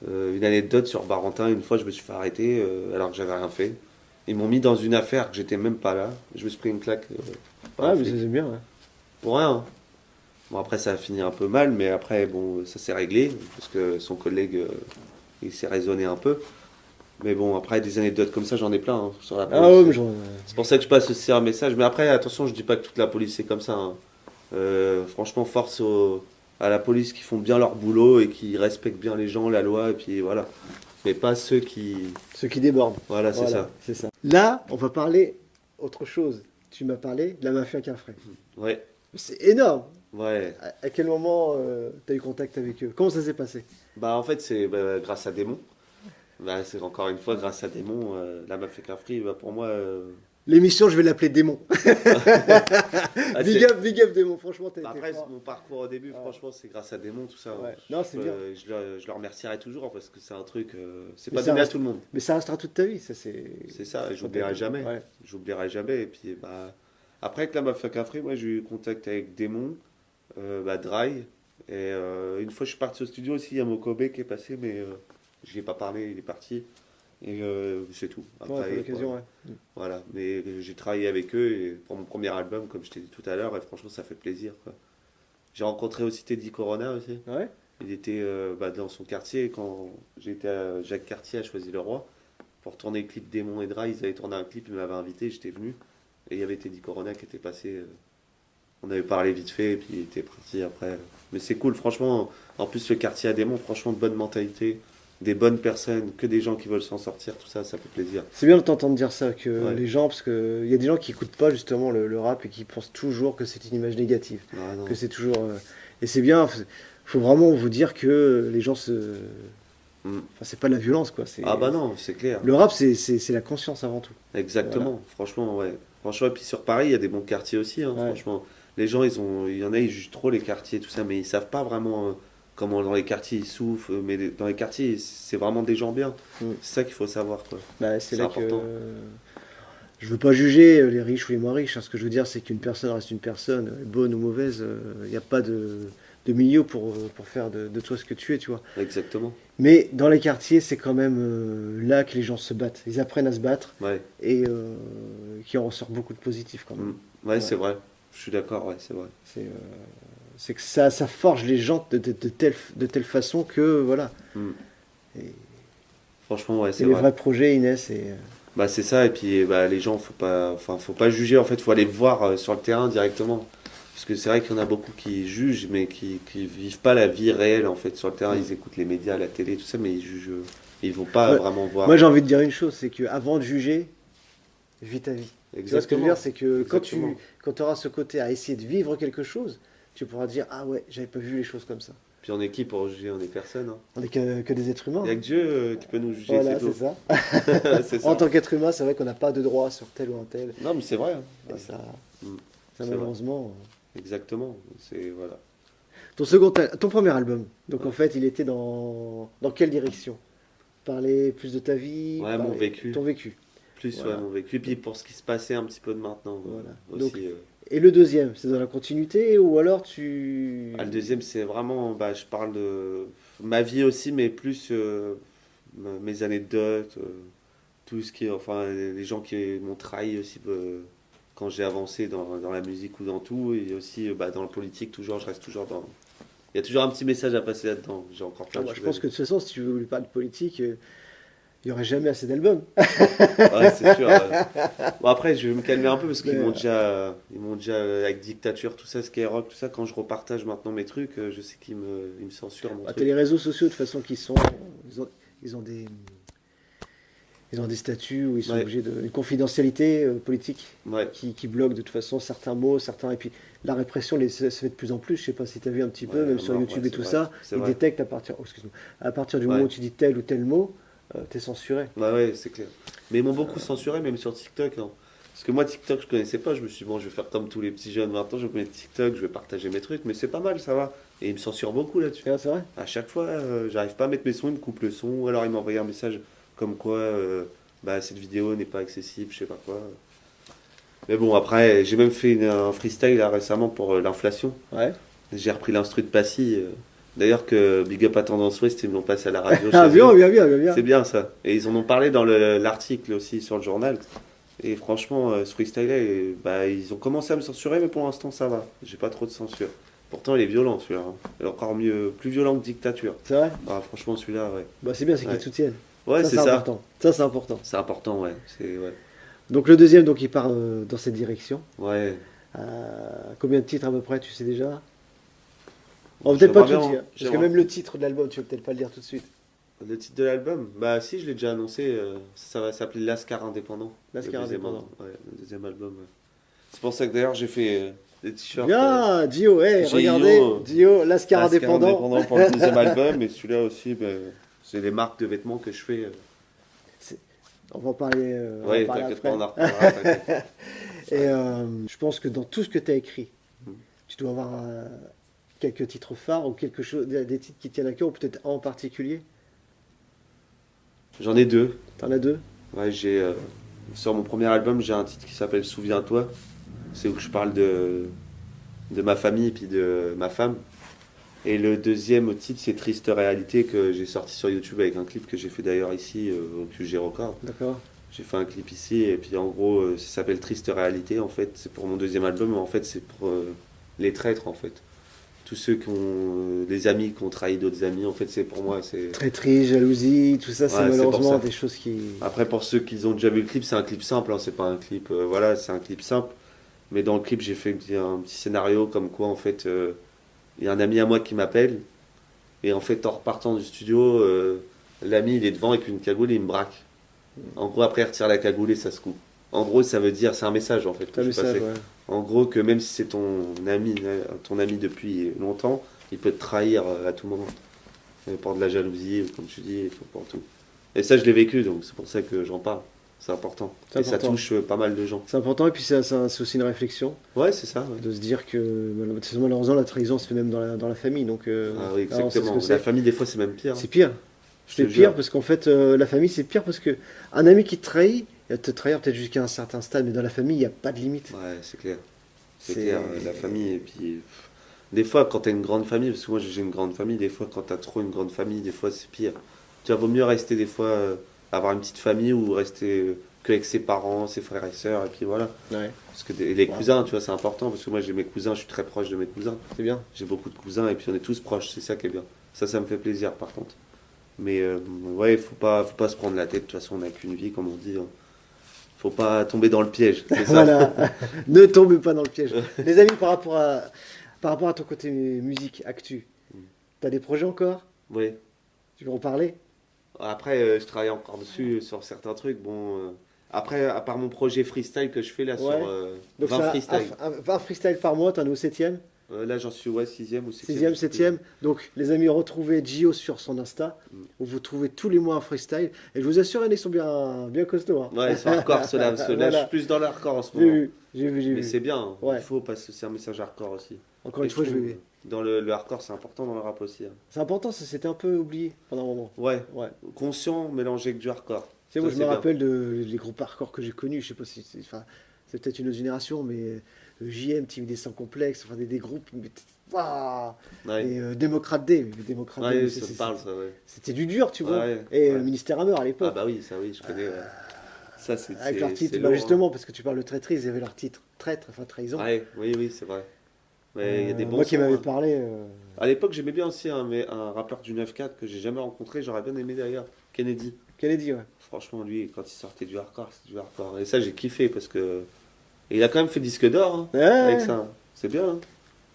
Une anecdote sur Barentin, une fois, je me suis fait arrêter alors que j'avais rien fait. Ils m'ont mis dans une affaire que j'étais même pas là. Je me suis pris une claque par Ouais, un mais flic. c'est bien, ouais. Pour rien. Hein. Bon, après, ça a fini un peu mal, mais après, bon, ça s'est réglé, parce que son collègue, il s'est raisonné un peu. Mais bon, après, des anecdotes comme ça, j'en ai plein hein, sur la police. Ah ouais, mais C'est pour ça que je passe aussi un message. Mais après, attention, je dis pas que toute la police c'est comme ça. Hein. Franchement, à la police qui font bien leur boulot et qui respectent bien les gens, la loi, et puis voilà. Mais pas ceux qui... ceux qui débordent. Voilà, c'est Voilà, ça. c'est ça. Là, on va parler autre chose. Tu m'as parlé de la mafia Cafré. Ouais, C'est énorme. ouais. À quel moment tu as eu contact avec eux? Comment ça s'est passé? Bah en fait c'est grâce à Démon. Bah, c'est encore une fois grâce à Démon, la Mafia Cafri, bah, pour moi. L'émission, je vais l'appeler Démon. Ah, Big up Démon, franchement, t'as bah, été après, fort. mon parcours au début, Ouais. franchement, c'est grâce à Démon, tout ça. Ouais. Non, c'est bien. Je le remercierai toujours parce que c'est un truc, c'est Mais pas ça donné à reste- tout le monde. Mais ça restera toute ta vie, ça c'est. C'est ça, et Quand t'as j'oublierai été- jamais. Ouais. J'oublierai jamais. Et puis, bah, après, avec la Mafia Cafri, moi, j'ai eu contact avec Démon, bah, Dry. Et une fois, je suis parti au studio aussi, il y a Mokobe qui est passé, mais je lui ai pas parlé, il est parti. Et c'est tout. Ouais, pour Après, l'occasion, voilà. ouais. Voilà, mais j'ai travaillé avec eux et pour mon premier album, comme je t'ai dit tout à l'heure, et franchement, ça fait plaisir, quoi. J'ai rencontré aussi Teddy Corona aussi. Ouais. Il était bah, dans son quartier quand j'étais à Jacques Cartier à Choisy-le-Roi pour tourner le clip Démon et Dry. Ils avaient tourné un clip, ils m'avaient invité, j'étais venu. Et il y avait Teddy Corona qui était passé. On avait parlé vite fait et puis il était parti après. Mais c'est cool, franchement. En plus, le quartier à Démon, franchement, de bonne mentalité, des bonnes personnes, que des gens qui veulent s'en sortir, tout ça, ça fait plaisir. C'est bien de t'entendre dire ça, que Ouais. les gens, parce qu'il y a des gens qui écoutent pas justement le rap et qui pensent toujours que c'est une image négative. Ah, non. Que c'est toujours. Et c'est bien, faut vraiment vous dire que les gens se. Mm. Enfin, c'est pas de la violence, quoi. Ah bah non, c'est clair. Le rap, c'est la conscience avant tout. Exactement, franchement, ouais. Franchement, et puis sur Paris, il y a des bons quartiers aussi, hein, Ouais. franchement. Les gens, il y en a, ils jugent trop les quartiers, tout ça, mais ils savent pas vraiment comment dans les quartiers ils souffrent. Mais dans les quartiers, c'est vraiment des gens bien. Mm. C'est ça qu'il faut savoir, quoi. Bah, c'est C'est là important. que. Je veux pas juger les riches ou les moins riches, hein. Ce que je veux dire, c'est qu'une personne reste une personne, bonne ou mauvaise. Il n'y a pas de milieu pour faire de toi ce que tu es, tu vois. Exactement. Mais dans les quartiers, c'est quand même là que les gens se battent. Ils apprennent à se battre Ouais, et qui en ressort beaucoup de positif quand même. ouais, Ouais. c'est vrai. Je suis d'accord, ouais, c'est vrai. C'est que ça forge les gens de telle façon que voilà. Mm. Et, Franchement, ouais, et c'est les vrai. vrais projets, ils naissent. Et, Bah, c'est ça, et puis bah, les gens, faut pas juger, en fait, faut aller voir sur le terrain directement. Parce que c'est vrai qu'il y en a beaucoup qui jugent, mais qui vivent pas la vie réelle, en fait, sur le terrain. Ils écoutent les médias, la télé, tout ça, mais ils jugent, ils vont pas Ouais. vraiment voir. moi, j'ai envie de dire une chose, c'est que avant de juger, vis ta vie. Tu vois ce que je veux Exactement. dire, c'est que Exactement. quand tu auras ce côté à essayer de vivre quelque chose, tu pourras dire ah ouais, j'avais pas vu les choses comme ça. Puis on est qui pour juger? On est personne, hein. On n'est que des êtres humains. Il y a que Dieu qui peut nous juger, Voilà, c'est tout. c'est ça. C'est En ça. tant qu'être humain, c'est vrai qu'on n'a pas de droit sur tel ou un tel. Non, mais c'est vrai, hein. Et Ouais. ça, Mm. ça C'est vrai. malheureusement. Exactement. C'est voilà. Ton premier album, donc Ouais. en fait, il était dans quelle direction? Parler plus de ta vie, Ouais, mon parler- vécu. ton vécu. Plus, Voilà. ouais, mon vécu. Puis pour ce qui se passait un petit peu de maintenant Voilà. aussi. Donc, Et le deuxième, c'est dans la continuité ou alors Le deuxième, c'est vraiment, bah, je parle de ma vie aussi, mais plus mes anecdotes, tout ce qui est, enfin, les gens qui m'ont trahi aussi quand j'ai avancé dans la musique ou dans tout, et aussi bah, dans la politique, toujours, je reste toujours dans. Il y a toujours un petit message à passer là-dedans. J'ai encore plein de Moi, je choses pense à que de toute façon, si tu veux lui parler de politique, il n'y aurait jamais assez d'albums. dire. Ouais, c'est sûr. Bon, après, je vais me calmer un peu parce qu'ils Mais, m'ont déjà avec Dictature, tout ça, Skyrock, tout ça. Quand je repartage maintenant mes trucs, je sais ils me censurent mon T'as truc. les réseaux sociaux de toute façon qui sont. Ils ont des. Ils ont des statuts où ils sont Ouais. obligés une confidentialité politique Ouais. qui bloque de toute façon certains mots, certains. Et puis la répression se fait de plus en plus. Je sais pas si tu as vu un petit peu, Ouais, même à sur mort, YouTube ouais, et tout c'est ça, vrai, c'est ils vrai. détectent à partir du Ouais. moment où tu dis tel ou tel mot, t'es censuré. Bah ouais, c'est clair. Mais ils m'ont beaucoup censuré, même sur TikTok, hein. Parce que moi, TikTok, je connaissais pas. Je me suis dit, bon, je vais faire comme tous les petits jeunes maintenant, je connais TikTok, je vais partager mes trucs, mais c'est pas mal, ça va. Et ils me censurent beaucoup là-dessus. C'est vrai? À chaque fois, j'arrive pas à mettre mes sons, ils me coupent le son, ou alors ils m'envoient un message comme quoi bah, cette vidéo n'est pas accessible, je sais pas quoi. Mais bon, après, j'ai même fait un freestyle là, récemment pour l'inflation. Ouais. J'ai repris l'instru de Passy. D'ailleurs, que Big Up à Tendance Ouest, ils me l'ont passé à la radio. Ah, chez bien, eux. bien, bien, bien, bien. C'est bien ça. Et ils en ont parlé dans l'article aussi sur le journal. Et franchement, ce freestyle-là, bah, ils ont commencé à me censurer, mais pour l'instant, ça va. J'ai pas trop de censure. Pourtant, il est violent celui-là, hein. Il est encore mieux, plus violent que Dictature. C'est vrai? Ah, franchement, celui-là, ouais. Bah, c'est bien, c'est qu'ils Ouais. te soutiennent. Ouais, Ça, c'est c'est ça. important. Ça, c'est important. C'est important, ouais. Ouais. Donc le deuxième, donc il part dans cette direction. Ouais. Combien de titres à peu près, tu sais déjà? On va peut-être pas J'aimerais tout bien, dire. Parce que j'aimerais- même le titre de l'album, tu vas peut-être pas le dire tout de suite. Le titre de l'album? Bah si, je l'ai déjà annoncé. Ça va s'appeler Lascar Indépendant. Lascar Indépendant. Le deuxième album. Ouais. C'est pour ça que d'ailleurs j'ai fait des t-shirts Bien, Dio, hey, regardez, GIO, Dio, Lascar Lascar Indépendant. Indépendant pour le deuxième album. Et celui-là aussi, c'est les marques de vêtements que je fais. C'est- On va en parler, Ouais, t'inquiète pas, on en reparlera. T'inquiète. Et je pense que dans tout ce que tu as écrit, Mm. tu dois avoir quelques titres phares ou quelque chose, des titres qui tiennent à cœur, ou peut-être un en particulier. J'en ai deux. T'en as deux? Ouais, sur mon premier album, j'ai un titre qui s'appelle Souviens-toi. C'est où je parle de ma famille et puis de ma femme. Et le deuxième titre, c'est Triste Réalité, que j'ai sorti sur YouTube avec un clip que j'ai fait d'ailleurs ici au QG Record. D'accord. J'ai fait un clip ici et puis en gros, ça s'appelle Triste Réalité. En fait, c'est pour mon deuxième album, mais en fait, c'est pour les traîtres en fait. Tous ceux qui ont des amis qui ont trahi d'autres amis, en fait, c'est pour moi. Traîtrise, jalousie, tout ça, c'est Ouais, c'est pour malheureusement ça. des choses qui. Après, pour ceux qui ont déjà vu le clip, c'est un clip simple, hein, c'est pas un clip. Voilà, c'est un clip simple. Mais dans le clip, j'ai fait un petit scénario comme quoi, en fait, il y a un ami à moi qui m'appelle. Et en fait, en repartant du studio, l'ami, il est devant avec une cagoule et il me braque. En gros, après, il retire la cagoule et ça se coupe. En gros, ça veut dire, c'est un message en fait C'est que un je message, passais. ouais. En gros, que même si c'est ton ami depuis longtemps, il peut te trahir à tout moment. Pour de la jalousie, comme tu dis, il faut pour tout. Et ça, je l'ai vécu, donc c'est pour ça que j'en parle. C'est important. C'est Et ça important. touche pas mal de gens. C'est important, et puis c'est aussi une réflexion Ouais, c'est ça. Ouais. de se dire que malheureusement la trahison se fait même dans la famille, donc Ah oui, alors, on sait ce exactement. que La c'est. famille, des fois, c'est même pire. Hein. C'est pire. Je C'est te pire jure. parce qu'en fait, la famille, c'est pire parce que un ami qui te trahit, il va te trahir peut-être jusqu'à un certain stade, mais dans la famille, il n'y a pas de limite. Ouais, c'est clair. C'est C'est clair, la famille. Et puis, des fois, quand t'as une grande famille, parce que moi j'ai une grande famille, des fois, quand t'as trop une grande famille, des fois, c'est pire. Tu vois, vaut mieux rester, des fois, avoir une petite famille ou rester qu'avec ses parents, ses frères et sœurs, et puis voilà. Ouais, Parce que les ouais, cousins, tu vois, c'est important, parce que moi j'ai mes cousins, je suis très proche de mes cousins. c'est bien. J'ai beaucoup de cousins, et puis on est tous proches, c'est ça qui est bien. Ça me fait plaisir, par contre. Mais ouais, faut pas se prendre la tête, de toute façon, on n'a qu'une vie, comme on dit. Hein. Faut pas tomber dans le piège, c'est ça. Voilà, ne tombez pas dans le piège. Les amis, par rapport à ton côté musique, actu, t'as des projets encore? Oui. Tu veux en parler? Après, je travaille encore dessus sur certains trucs. Bon, après, à part mon projet freestyle que je fais là Ouais. sur Donc 20 ça, freestyle. 20 freestyle par mois, t'en es au 7e, Là, j'en suis ouais, 6e ou 7e. 6e, 7e. Donc les amis, retrouvez Gio sur son Insta, Mm. où vous trouvez tous les mois un freestyle. Et je vous assure, ils sont bien costauds. Hein. Ouais, c'est hardcore ceux-là. Parce que là, je Voilà. suis plus dans le hardcore en ce J'ai moment. vu, j'ai Mais vu. c'est bien. Hein. Ouais. Il faut parce que c'est un message hardcore aussi. Encore Et une fois, je trouve, vais. dans le hardcore, c'est important dans le rap aussi. Hein. C'est important, ça s'était un peu oublié pendant un moment. Ouais, Ouais. conscient mélangé avec du hardcore. Tu sais, moi, Ça, je c'est me bien. rappelle des groupes hardcore que j'ai connus. Je sais pas si c'est. Enfin, c'est peut-être une autre génération, mais JM, Timidé sans complexe, enfin des groupes. Waouh. Ouais, Et Démocrate D. Mais Démocrate D, ouais mais ça me parle, ça, ouais. c'était du dur, tu vois. Ouais, Et ouais. Ministère Hammer à Ah l'époque. bah oui, ça, oui, je connais. Ouais. Ça, Avec leur titre, c'est bah lourd. justement, parce que tu parles de traîtrise, il y avait leur titre traître, enfin trahison. Hein. Ouais, oui, oui, c'est vrai. Mais il y a des bons Moi qui sons, m'avais hein. parlé. À l'époque, j'aimais bien aussi un rappeur du 9-4 que j'ai jamais rencontré, j'aurais bien aimé d'ailleurs, Kennedy. Kennedy, ouais. Franchement, lui, quand il sortait du hardcore, c'était du hardcore. Et ça, j'ai kiffé parce que. Et il a quand même fait disque d'or hein, Ouais, avec ouais. ça. Hein. C'est bien. Hein.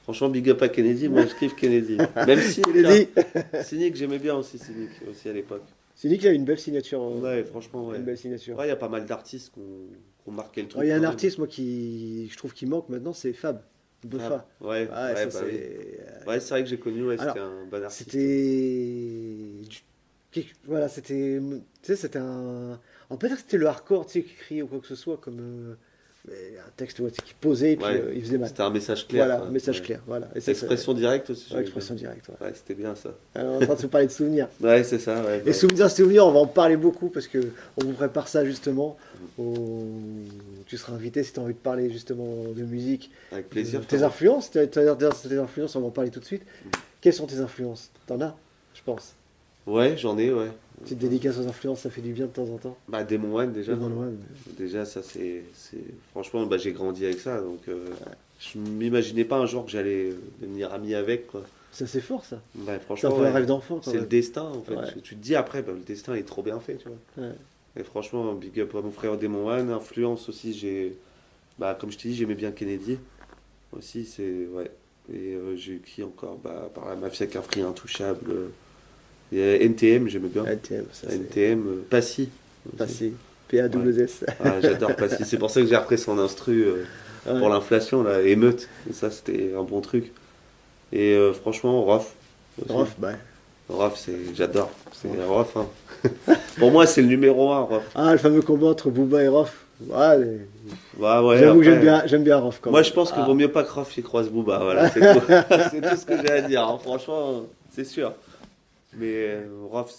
Franchement, big up à Kennedy, moi je kiffe Kennedy. Même Cynic, Kennedy. hein. Cynic, j'aimais bien aussi Cynic, aussi à l'époque. C'est lui qui a une belle signature. Ouais, franchement, ouais. Une belle signature. Ouais, il y a pas mal d'artistes qui ont marqué le truc. Il y a quand un même. artiste, moi, qui je trouve qui manque maintenant, c'est Fab. Beffa. Ah, ouais, Ouais, ouais, ça bah oui. c'est. Ouais, c'est vrai que j'ai connu, ouais, Alors, c'était un bon artiste. Voilà, c'était. Tu sais, c'était un. Alors, peut-être que c'était le hardcore, tu sais, qui criait ou quoi que ce soit, comme. Mais un texte ouais, qui posait et puis Ouais, il faisait mal. c'était un message clair. Voilà, quoi. un message Ouais. clair. Voilà. Et ça, Expression directe aussi. ouais, j'aimais expression bien. directe. Ouais. Ouais, c'était bien ça. Alors, on est en train de se parler de souvenirs. Ouais, c'est ça, ouais. Et souvenirs, on va en parler beaucoup parce que on vous prépare ça justement. Tu seras invité si tu as envie de parler justement de musique. Avec plaisir. Tes influences, tes influences, on va en parler tout de suite. Quelles sont tes influences? T'en as, je pense. Ouais, j'en ai, ouais. Petite dédicace aux influences, ça fait du bien de temps en temps. Bah, Demon One déjà. Devant le web. Déjà, ça franchement, bah, j'ai grandi avec ça, donc je m'imaginais pas un jour que j'allais devenir ami avec, quoi. Ça c'est fort ça. Ouais, C'est un franchement, peu un ouais. rêve d'enfant quand C'est le même. destin, en fait. Ouais. Tu te dis après, bah, le destin est trop bien fait, tu vois. Ouais. Et franchement, big up à mon frère Demon One. Influence aussi, bah, comme je t'ai dit, j'aimais bien Kennedy. Aussi, c'est, ouais. Et j'ai eu qui encore? Bah, par la Mafia Capri Intouchable. NTM, j'aimais bien. NTM, ça c'est NTM, Passy. pas Aussi. si. PAWS. Ah, j'adore Passy. C'est pour ça que j'ai repris son instru Ouais. pour l'inflation, là, Émeute. Et ça, c'était un bon truc. Et franchement, Rof. Aussi. Rof, bah. Rof, j'adore. C'est Rof, hein. Pour moi, c'est le numéro un, Rof. Ah, le fameux combat entre Booba et Rof. Ouais, Bah ouais, j'avoue que après, j'aime bien Rof quand moi, même. je pense qu'il Ah. vaut mieux pas que Rof y croise Booba. Voilà, c'est tout. C'est tout ce que j'ai à dire, hein. Franchement, c'est sûr. Mais Rof,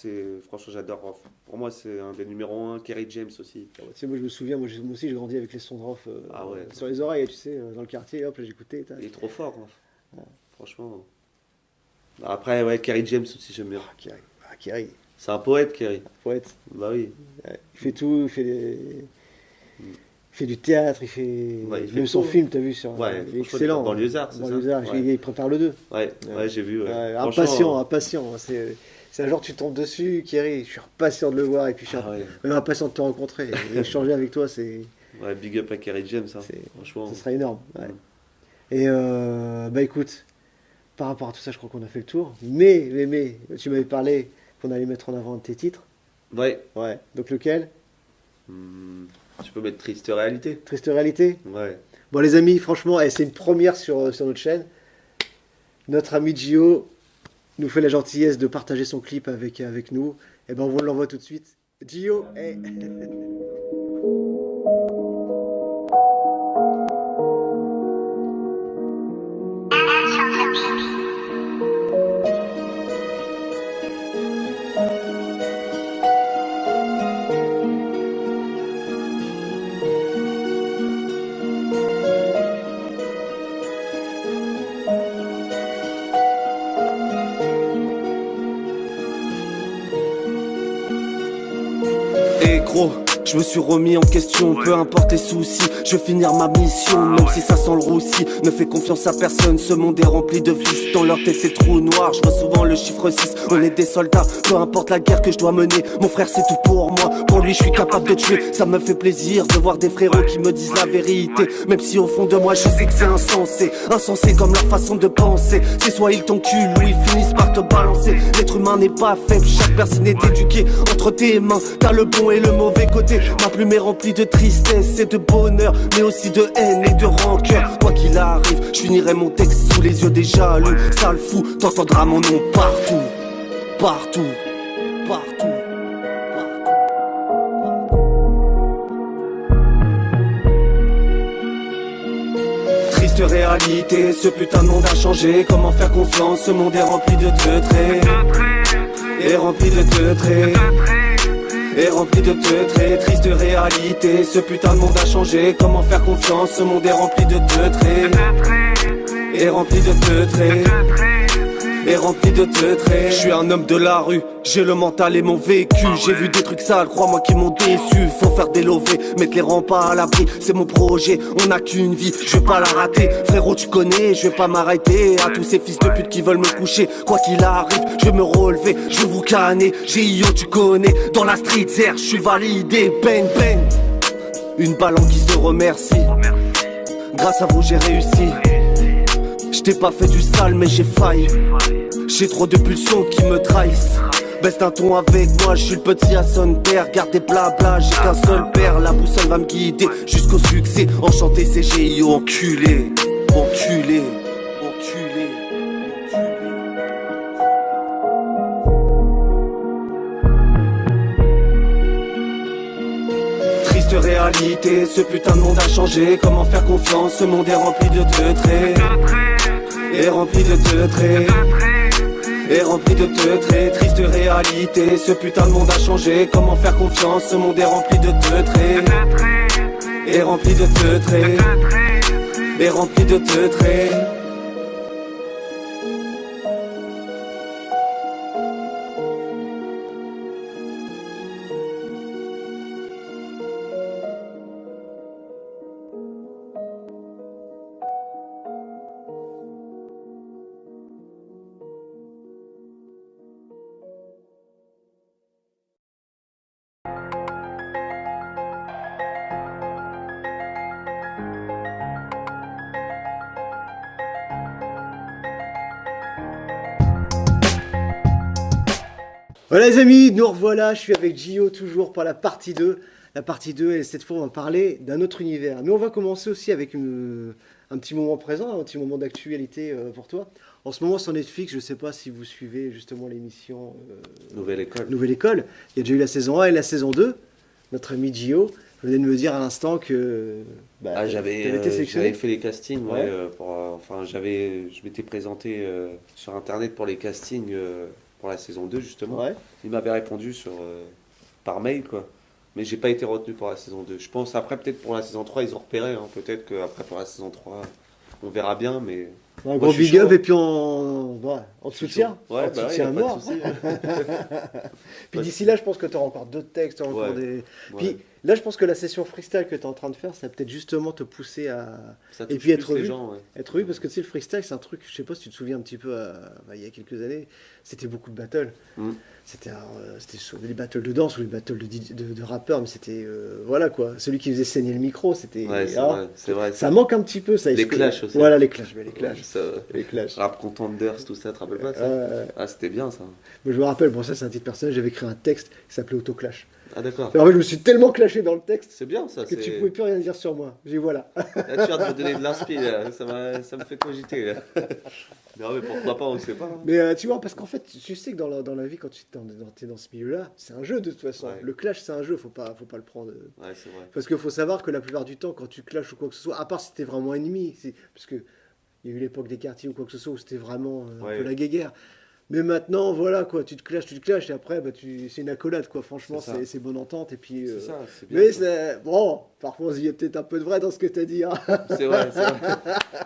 franchement, j'adore Rof. Pour moi, c'est un des numéros un. Kerry James aussi. Tu sais, moi je me souviens, moi aussi j'ai grandi avec les sons de Rof Ah ouais. sur les oreilles, tu sais, dans le quartier, hop, là j'écoutais. Il est trop fort, Rof. Franchement. Après, ouais, Kerry James aussi, j'aime bien. Kerry, C'est un poète, Kerry. poète. Bah oui. Ouais. Il fait tout, il fait du théâtre, il fait, Ouais, il fait même son tout. film, t'as vu, sur, Ouais, il est franchement, excellent. Banlieusards, c'est ça Banlieusards, Ouais. il prépare le 2. Ouais, j'ai vu. Ouais. Ouais, Franchement, impatient. C'est un genre tu tombes dessus, Kerry. Je suis impatient de le voir et puis je suis ah ouais. même impatient de te rencontrer. Et échanger avec toi, Ouais, big up à Kerry James, hein. c'est- Franchement. ce sera énorme. Ouais. Mm. Et bah écoute, par rapport à tout ça, je crois qu'on a fait le tour. Mais, tu m'avais parlé qu'on allait mettre en avant un de tes titres. Ouais. Ouais. Donc lequel? Tu peux mettre Triste Réalité. Triste réalité. Ouais. Bon les amis, franchement, c'est une première sur notre chaîne. Notre ami Gio nous fait la gentillesse de partager son clip avec nous. Et ben on vous l'envoie tout de suite. Gio, hey. Et gros, je me suis remis en question, peu importe tes soucis, je vais finir ma mission, même si ça sent le roussi. Ne fais confiance à personne, ce monde est rempli de vices. Dans leur tête c'est trou noir, je vois souvent le chiffre 6. On est des soldats, peu importe la guerre que je dois mener. Mon frère c'est tout pour moi, pour lui je suis capable de tuer. Ça me fait plaisir de voir des frérots qui me disent la vérité, même si au fond de moi je sais que c'est insensé. Insensé comme leur façon de penser. C'est soit ils t'enculent ou ils finissent par te balancer. L'être humain n'est pas faible, chaque personne est éduquée. Entre tes mains, t'as le bon et le mauvais côté. Ma plume est remplie de tristesse et de bonheur, mais aussi de haine et de rancœur. Quoi qu'il arrive, je finirai mon texte sous les yeux des jaloux. Sale fou, t'entendras mon nom partout, partout, partout. Triste réalité, ce putain de monde a changé. Comment faire confiance, ce monde est rempli de traits. Est rempli de traits. Est rempli de traits, triste réalité. Ce putain de monde a changé. Comment faire confiance, ce monde est rempli de traits. Est rempli de traits. Est rempli de traits. Je suis un homme de la rue, j'ai le mental et mon vécu. J'ai vu des trucs sales, crois-moi qui m'ont déçu. Faut faire des lovés, mettre les remparts à l'abri. C'est mon projet, on n'a qu'une vie, je vais pas la rater. Frérot tu connais, je vais pas m'arrêter. À tous ces fils de pute qui veulent me coucher, quoi qu'il arrive, je vais me relever, je vais vous canner. GIO tu connais, dans la street air, je suis validé. Bang bang, une balle en guise de remercie. Grâce à vous j'ai réussi. Je t'ai pas fait du sale mais j'ai failli. J'ai trop de pulsions qui me trahissent. Baisse d'un ton avec moi, je suis le petit Hassan père. Garde des blabla, j'ai qu'un seul père. La boussole va me guider jusqu'au succès. Enchanté c'est GIO, enculé. Enculé, enculé. Triste réalité, ce putain de monde a changé. Comment faire confiance, ce monde est rempli de traits. Est rempli de traits. Est rempli de traits, triste réalité. Ce putain de monde a changé. Comment faire confiance, ce monde est rempli de traits. Est rempli de traits. Est rempli de traits. Voilà les amis, nous revoilà, je suis avec Gio toujours pour la partie 2. La partie 2, et cette fois on va parler d'un autre univers. Mais on va commencer aussi avec un petit moment présent, un petit moment d'actualité pour toi. En ce moment sur Netflix, je ne sais pas si vous suivez justement l'émission Nouvelle école. Nouvelle École. Il y a déjà eu la saison 1 et la saison 2. Notre ami Gio venait de me dire à l'instant que t'avais été sélectionné. J'avais fait les castings, ouais, Ouais. je m'étais présenté sur internet pour les castings pour la saison 2 justement. Ouais. Il m'avait répondu par mail quoi. Mais j'ai pas été retenu pour la saison 2. Je pense après peut-être pour la saison 3 ils ont repéré, hein. Peut-être qu'après pour la saison 3 on verra bien mais Un moi, gros je suis big up chaud. et puis on te Je suis soutient. chaud. Ouais, On te bah ouais, y soutient a à pas de mort. souci. Puis Pas de d'ici souci. là, je pense que tu auras encore d'autres textes, t'auras encore Ouais. des. Ouais. Puis là, je pense que la session freestyle que tu es en train de faire, ça va peut-être justement te pousser à Ça et touche puis plus être les vu. gens, ouais. être vu parce que tu sais, le freestyle, c'est un truc, je sais pas si tu te souviens un petit peu, il y a quelques années, c'était beaucoup de battles. Mm. C'était soit des battles de danse ou des battles de rappeurs, mais c'était voilà quoi. Celui qui faisait saigner le micro, c'était. Ouais, c'est ah, vrai, c'est vrai. ça manque un petit peu, ça. Les est-ce que- clashs aussi. Voilà, les clashs, mais les clashs. Ça, Les clashs. Rap Contenders, tout ça, tu te rappelles pas de ça? Ah, c'était bien ça. Moi, je me rappelle, bon, ça c'est un titre personnel, j'avais écrit un texte qui s'appelait Autoclash. Ah d'accord. Alors, en fait, je me suis tellement clashé dans le texte C'est bien ça. que tu c'est- pouvais plus rien dire sur moi. J'ai dit voilà. Là, tu viens de me donner de l'inspi, là. Ça me fait cogiter. Là. Non, mais pourquoi pas, on sait pas. Hein. Mais tu vois, parce qu'en fait, tu sais que dans la vie, quand tu es dans ce milieu-là, c'est un jeu de toute façon. Ouais. Le clash, c'est un jeu, faut pas le prendre. Ouais, c'est vrai. Parce qu'il faut savoir que la plupart du temps, quand tu clashes ou quoi que ce soit, à part si t'es vraiment ennemi, parce que il y a eu l'époque des quartiers ou quoi que ce soit où c'était vraiment un Ouais. peu la guéguerre. Mais maintenant, voilà quoi, tu te clashes, et après, c'est une accolade quoi. Franchement, C'est ça. c'est bonne entente et puis. C'est ça, c'est bien. Mais ça. c'est bon, parfois il y a peut-être un peu de vrai dans ce que tu as dit. Hein. C'est vrai, c'est vrai.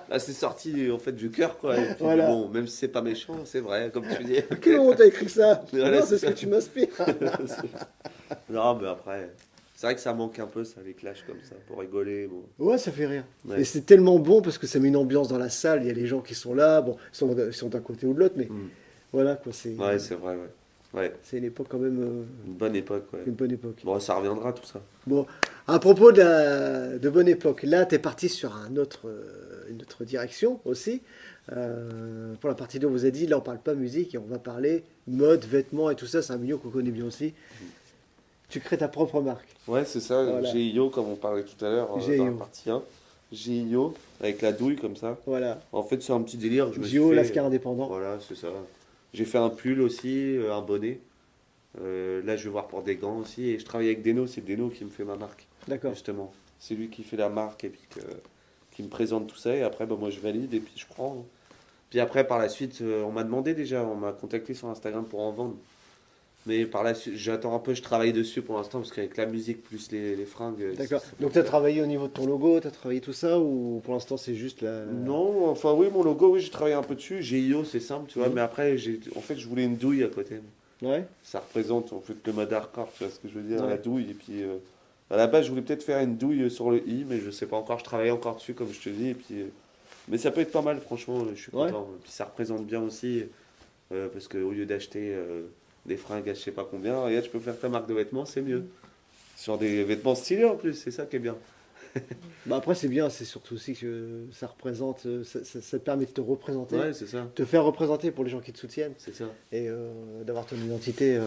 Là, c'est sorti en fait du cœur, quoi. Et puis, Voilà. bon, même si c'est pas méchant, c'est vrai, comme tu dis. Quel moment t'as écrit ça? Voilà, Non, c'est c'est ce que ça. tu m'inspires. Non, mais après, c'est vrai que ça manque un peu, ça, les clashs comme ça, pour rigoler. Bon. Ouais, ça fait rire. Ouais. Et c'est tellement bon parce que ça met une ambiance dans la salle. Il y a les gens qui sont là, bon, ils sont d'un côté ou de l'autre, mais Mm. voilà quoi, c'est Ouais, c'est vrai, ouais. Ouais, c'est une époque quand même, une bonne époque, ouais. une bonne époque. Bon, ça reviendra tout ça. Bon, à propos de bonne époque, là, tu es parti sur une autre direction aussi. Pour la partie 2, on vous a dit, là, on parle pas musique et on va parler mode, vêtements et tout ça. C'est un milieu qu'on connaît bien aussi. Tu crées ta propre marque. Ouais, c'est ça, Voilà. GIO, comme on parlait tout à l'heure dans GIO. la partie 1. GIO, avec la douille comme ça. Voilà. En fait, c'est un petit délire. que Je me suis Gio, fait, Lascar indépendant. Voilà, c'est ça. J'ai fait un pull aussi, un bonnet. Là, je vais voir pour des gants aussi. Et je travaille avec Deno, c'est Deno qui me fait ma marque, D'accord. justement. C'est lui qui fait la marque et puis qui me présente tout ça. Et après, bah, moi, je valide et puis je prends. Puis après, par la suite, on m'a demandé déjà, on m'a contacté sur Instagram pour en vendre. Mais par la suite, j'attends un peu, je travaille dessus pour l'instant parce qu'avec la musique plus les fringues. D'accord. c'est- Donc tu as travaillé au niveau de ton logo, tu as travaillé tout ça ou pour l'instant c'est juste la... Non, enfin oui, mon logo, oui, j'ai travaillé un peu dessus. GIO, c'est simple, tu vois. Mhm. Mais après, en fait, je voulais une douille à côté. Ouais. Ça représente en fait le mode hardcore, tu vois ce que je veux dire, Ouais. la douille. Et puis à la base, je voulais peut-être faire une douille sur le i, mais je sais pas encore. Je travaille encore dessus, comme je te dis. Et puis, mais ça peut être pas mal, franchement. Je suis Ouais. content. Et puis ça représente bien aussi, parce qu'au lieu d'acheter des fringues à je sais pas combien, regarde, tu peux faire ta marque de vêtements, c'est mieux. Sur des vêtements stylés en plus, c'est ça qui est bien. Bah après c'est bien, c'est surtout aussi que ça représente, ça te permet de te représenter, Ouais, c'est ça, te faire représenter pour les gens qui te soutiennent c'est ça. et d'avoir ton identité.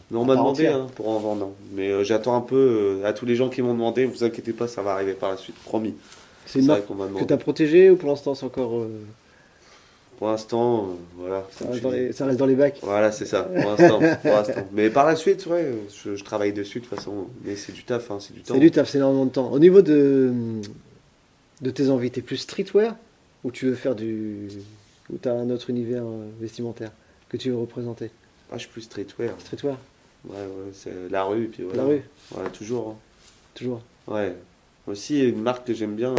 Mais on À m'a part demandé entière. hein, pour en vendre. Hein. Mais j'attends un peu à tous les gens qui m'ont demandé, vous inquiétez pas, ça va arriver par la suite, promis. C'est une C'est vrai marque qu'on m'a que demandé. tu as protégée ou pour l'instant c'est encore... Pour l'instant, voilà. ça, comme reste tu dans dis. les, ça reste dans les bacs. Voilà, c'est ça, pour l'instant. Pour l'instant. Mais par la suite, ouais, je travaille dessus de toute façon. Mais c'est du taf, hein, c'est du temps. C'est du taf, c'est énormément de temps. Au niveau de tes envies, t'es plus streetwear ou tu veux faire ou t'as un autre univers vestimentaire que tu veux représenter? Ah, je suis plus streetwear. Streetwear, Ouais, c'est la rue, et puis voilà. la rue, Ouais, toujours. toujours. Hein. Ouais. Aussi, une marque que j'aime bien,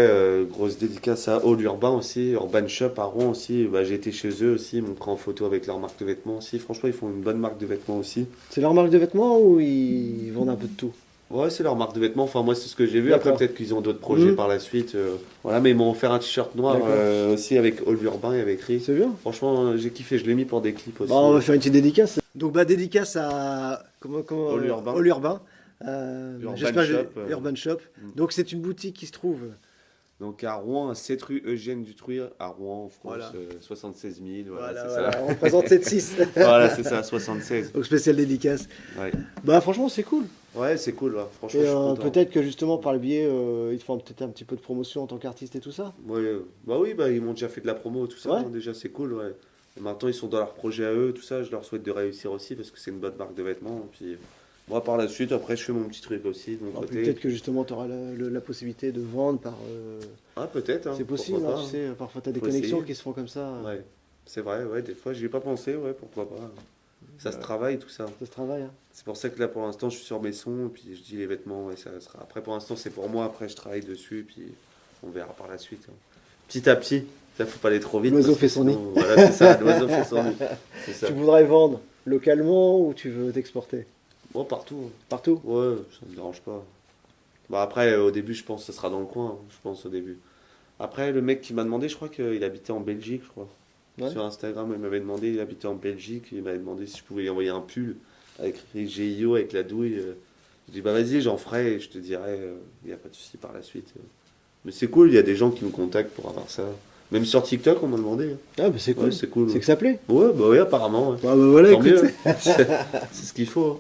grosse dédicace à All Urbain aussi, Urban Shop à Rouen aussi. Bah, j'ai été chez eux aussi, ils m'ont pris en photo avec leur marque de vêtements aussi. Franchement, ils font une bonne marque de vêtements aussi. C'est leur marque de vêtements ou ils vendent un peu de tout? Ouais, c'est leur marque de vêtements. Enfin, moi, c'est ce que j'ai vu. Après, D'accord. peut-être qu'ils ont d'autres projets Mhm. par la suite. Voilà, mais ils m'ont offert un t-shirt noir D'accord. aussi avec All Urbain et avec écrit. C'est bien. Franchement, j'ai kiffé. Je l'ai mis pour des clips aussi. Bah, on va faire une petite dédicace. Donc bah dédicace à All Urbain. All Urbain. Urban J'espère que Shop, Urban Shop. Mm. Donc c'est une boutique qui se trouve Donc à Rouen, à 7 rue Eugène Dutrouille, à Rouen, en France, Voilà. 76 000, voilà, Voilà, c'est voilà, on représente 7-6. Voilà, c'est ça, 76. Donc spécial dédicace. Ouais, Bah franchement c'est cool. ouais c'est cool, là. Franchement, Et je suis content. peut-être que justement par le biais, ils te font peut-être un petit peu de promotion en tant qu'artiste et tout ça. Ouais, bah oui, bah, ils m'ont déjà fait de la promo, tout ça, Ouais. hein, déjà, c'est cool, ouais. Et maintenant, ils sont dans leur projet à eux, tout ça, je leur souhaite de réussir aussi, parce que c'est une bonne marque de vêtements. Et puis, moi, par la suite, après, je fais mon petit truc aussi, de mon Alors, côté. peut-être que justement tu auras la possibilité de vendre par. Ah, peut-être, hein, C'est possible, pourquoi hein, pas, tu sais, parfois tu as des Faut connexions essayer. qui se font comme ça. Ouais, c'est vrai, ouais, des fois, j'y ai pas pensé, ouais, pourquoi pas. Ça se travaille, tout ça. Ça se travaille. Hein. C'est pour ça que là, pour l'instant, je suis sur mes sons, et puis je dis les vêtements, et ça sera. Après, pour l'instant, c'est pour moi, après, je travaille dessus, et puis on verra par la suite, hein. Petit à petit, ça faut pas aller trop vite. L'oiseau parce que fait son nid. sinon, voilà, c'est ça, l'oiseau fait son nid. C'est ça. Tu voudrais vendre localement ou tu veux t'exporter? Bon, partout, hein. Partout? Ouais, ça me dérange pas. Bah après, au début, je pense que ce sera dans le coin, hein, je pense au début. Après, le mec qui m'a demandé, je crois qu'il habitait en Belgique, je crois. Ouais. Sur Instagram, il m'avait demandé, il habitait en Belgique, il m'avait demandé si je pouvais lui envoyer un pull avec écrit GIO avec la douille. Je dis, bah vas-y, j'en ferai et je te dirai, il n'y a pas de souci par la suite. Mais c'est cool, il y a des gens qui me contactent pour avoir ça. Même sur TikTok, on m'a demandé, hein. Ah bah c'est cool. Ouais, c'est cool. C'est que ça plaît. Ouais, bah oui, apparemment, ouais. Bah voilà, Tant écoute. mieux, c'est ce qu'il faut, hein.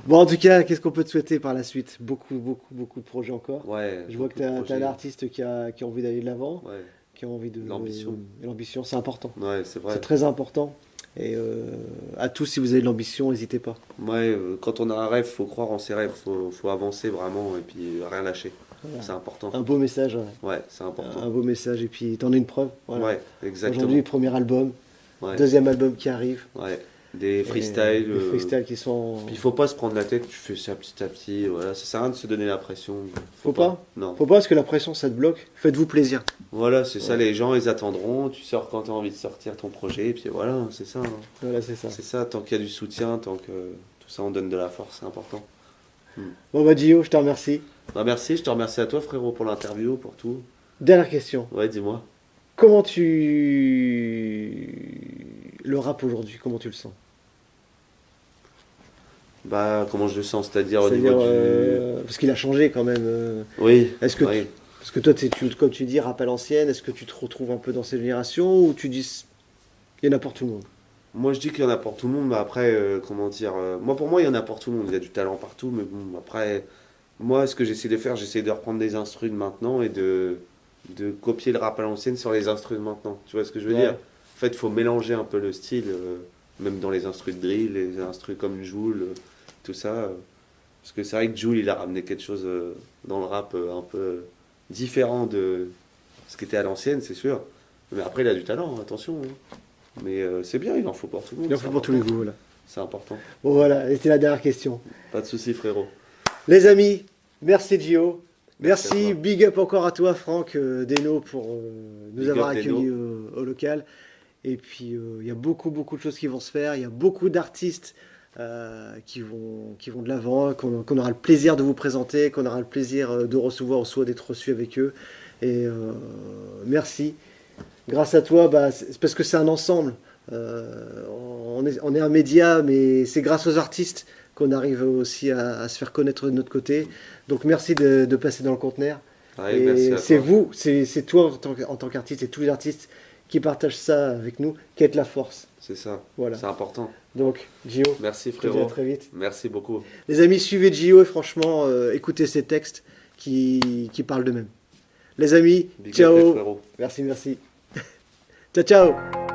Bon, en tout cas, qu'est-ce qu'on peut te souhaiter par la suite? Beaucoup, beaucoup, beaucoup de projets encore. Ouais, Je vois que beaucoup de tu as projets. l'artiste qui a envie d'aller de l'avant, Ouais, qui a envie de. L'ambition. L'ambition, c'est important. ouais, c'est vrai. C'est très important. Et à tous, si vous avez de l'ambition, n'hésitez pas. Ouais, quand on a un rêve, faut croire en ses rêves, faut avancer vraiment et puis rien lâcher. Voilà. C'est important. Un beau message, ouais. Ouais, c'est important. Un beau message. Et puis, t'en es une preuve. Voilà. Ouais, exactement. Aujourd'hui, premier album, Ouais, deuxième album qui arrive. ouais. Des Et freestyles. Des freestyles qui sont. Puis il faut pas se prendre la tête, tu fais ça petit à petit. Voilà, ça sert à rien de se donner la pression. Faut pas. Non. Faut pas parce que la pression, ça te bloque. Faites-vous plaisir. Voilà, c'est ça, Ouais. les gens ils attendront. Tu sors quand tu as envie de sortir ton projet, et puis voilà, c'est ça, hein. Voilà, c'est ça. C'est ça, tant qu'il y a du soutien, tant que tout ça on donne de la force, c'est important. Bon, bah, Gio, je te remercie. Bah merci, je te remercie à toi frérot pour l'interview, pour tout. Dernière question. Ouais, dis-moi. Comment le rap aujourd'hui, comment tu le sens? Bah, comment je le sens, c'est-à-dire au C'est-à-dire, niveau du. parce qu'il a changé quand même. Oui, Est-ce que oui. Parce que toi, comme tu dis, rap à l'ancienne, est-ce que tu te retrouves un peu dans cette génération ou tu dis il y en a pour tout le monde? Moi je dis qu'il y en a pour tout le monde, mais après, comment dire. Moi pour moi, il y en a pour tout le monde, il y a du talent partout, mais bon, après, moi ce que j'essaie de faire, j'essaie de reprendre des instrus de maintenant et de copier le rap à l'ancienne sur les instrus de maintenant. Tu vois ce que je veux Ouais. dire? En fait, il faut mélanger un peu le style, même dans les instrus de drill, les instrus comme Jul, tout ça. Parce que c'est vrai que Jul, il a ramené quelque chose dans le rap un peu différent de ce qui était à l'ancienne, c'est sûr. Mais après, il a du talent, attention, hein. Mais c'est bien, il en faut pour tout le monde. Il en c'est faut pour tous les important. goûts, voilà. C'est important. Bon, voilà, et c'était la dernière question. Pas de soucis, frérot. Les amis, merci Gio. Merci à Merci, toi. big up encore à toi, Franck Deno, pour nous Big avoir up, accueillis Deno. au local. Et puis, il y a beaucoup, beaucoup de choses qui vont se faire. Il y a beaucoup d'artistes qui vont de l'avant, qu'on aura le plaisir de vous présenter, qu'on aura le plaisir de recevoir, ou soit d'être reçu avec eux. Et merci. Grâce à toi, bah, c'est parce que c'est un ensemble. On est un média, mais c'est grâce aux artistes qu'on arrive aussi à se faire connaître de notre côté. Donc merci de passer dans le conteneur. Ouais, merci Et à c'est toi. vous, c'est toi en tant qu'artiste et tous les artistes qui partagent ça avec nous, qui êtes la force. C'est ça. Voilà. C'est important. Donc, Gio, Merci, je te dis à frérot. très vite. Merci beaucoup. Les amis, suivez Gio et franchement, écoutez ces textes qui parlent d'eux-mêmes. Les amis, Big up, les ciao. frérots. Merci, merci. Ciao, ciao.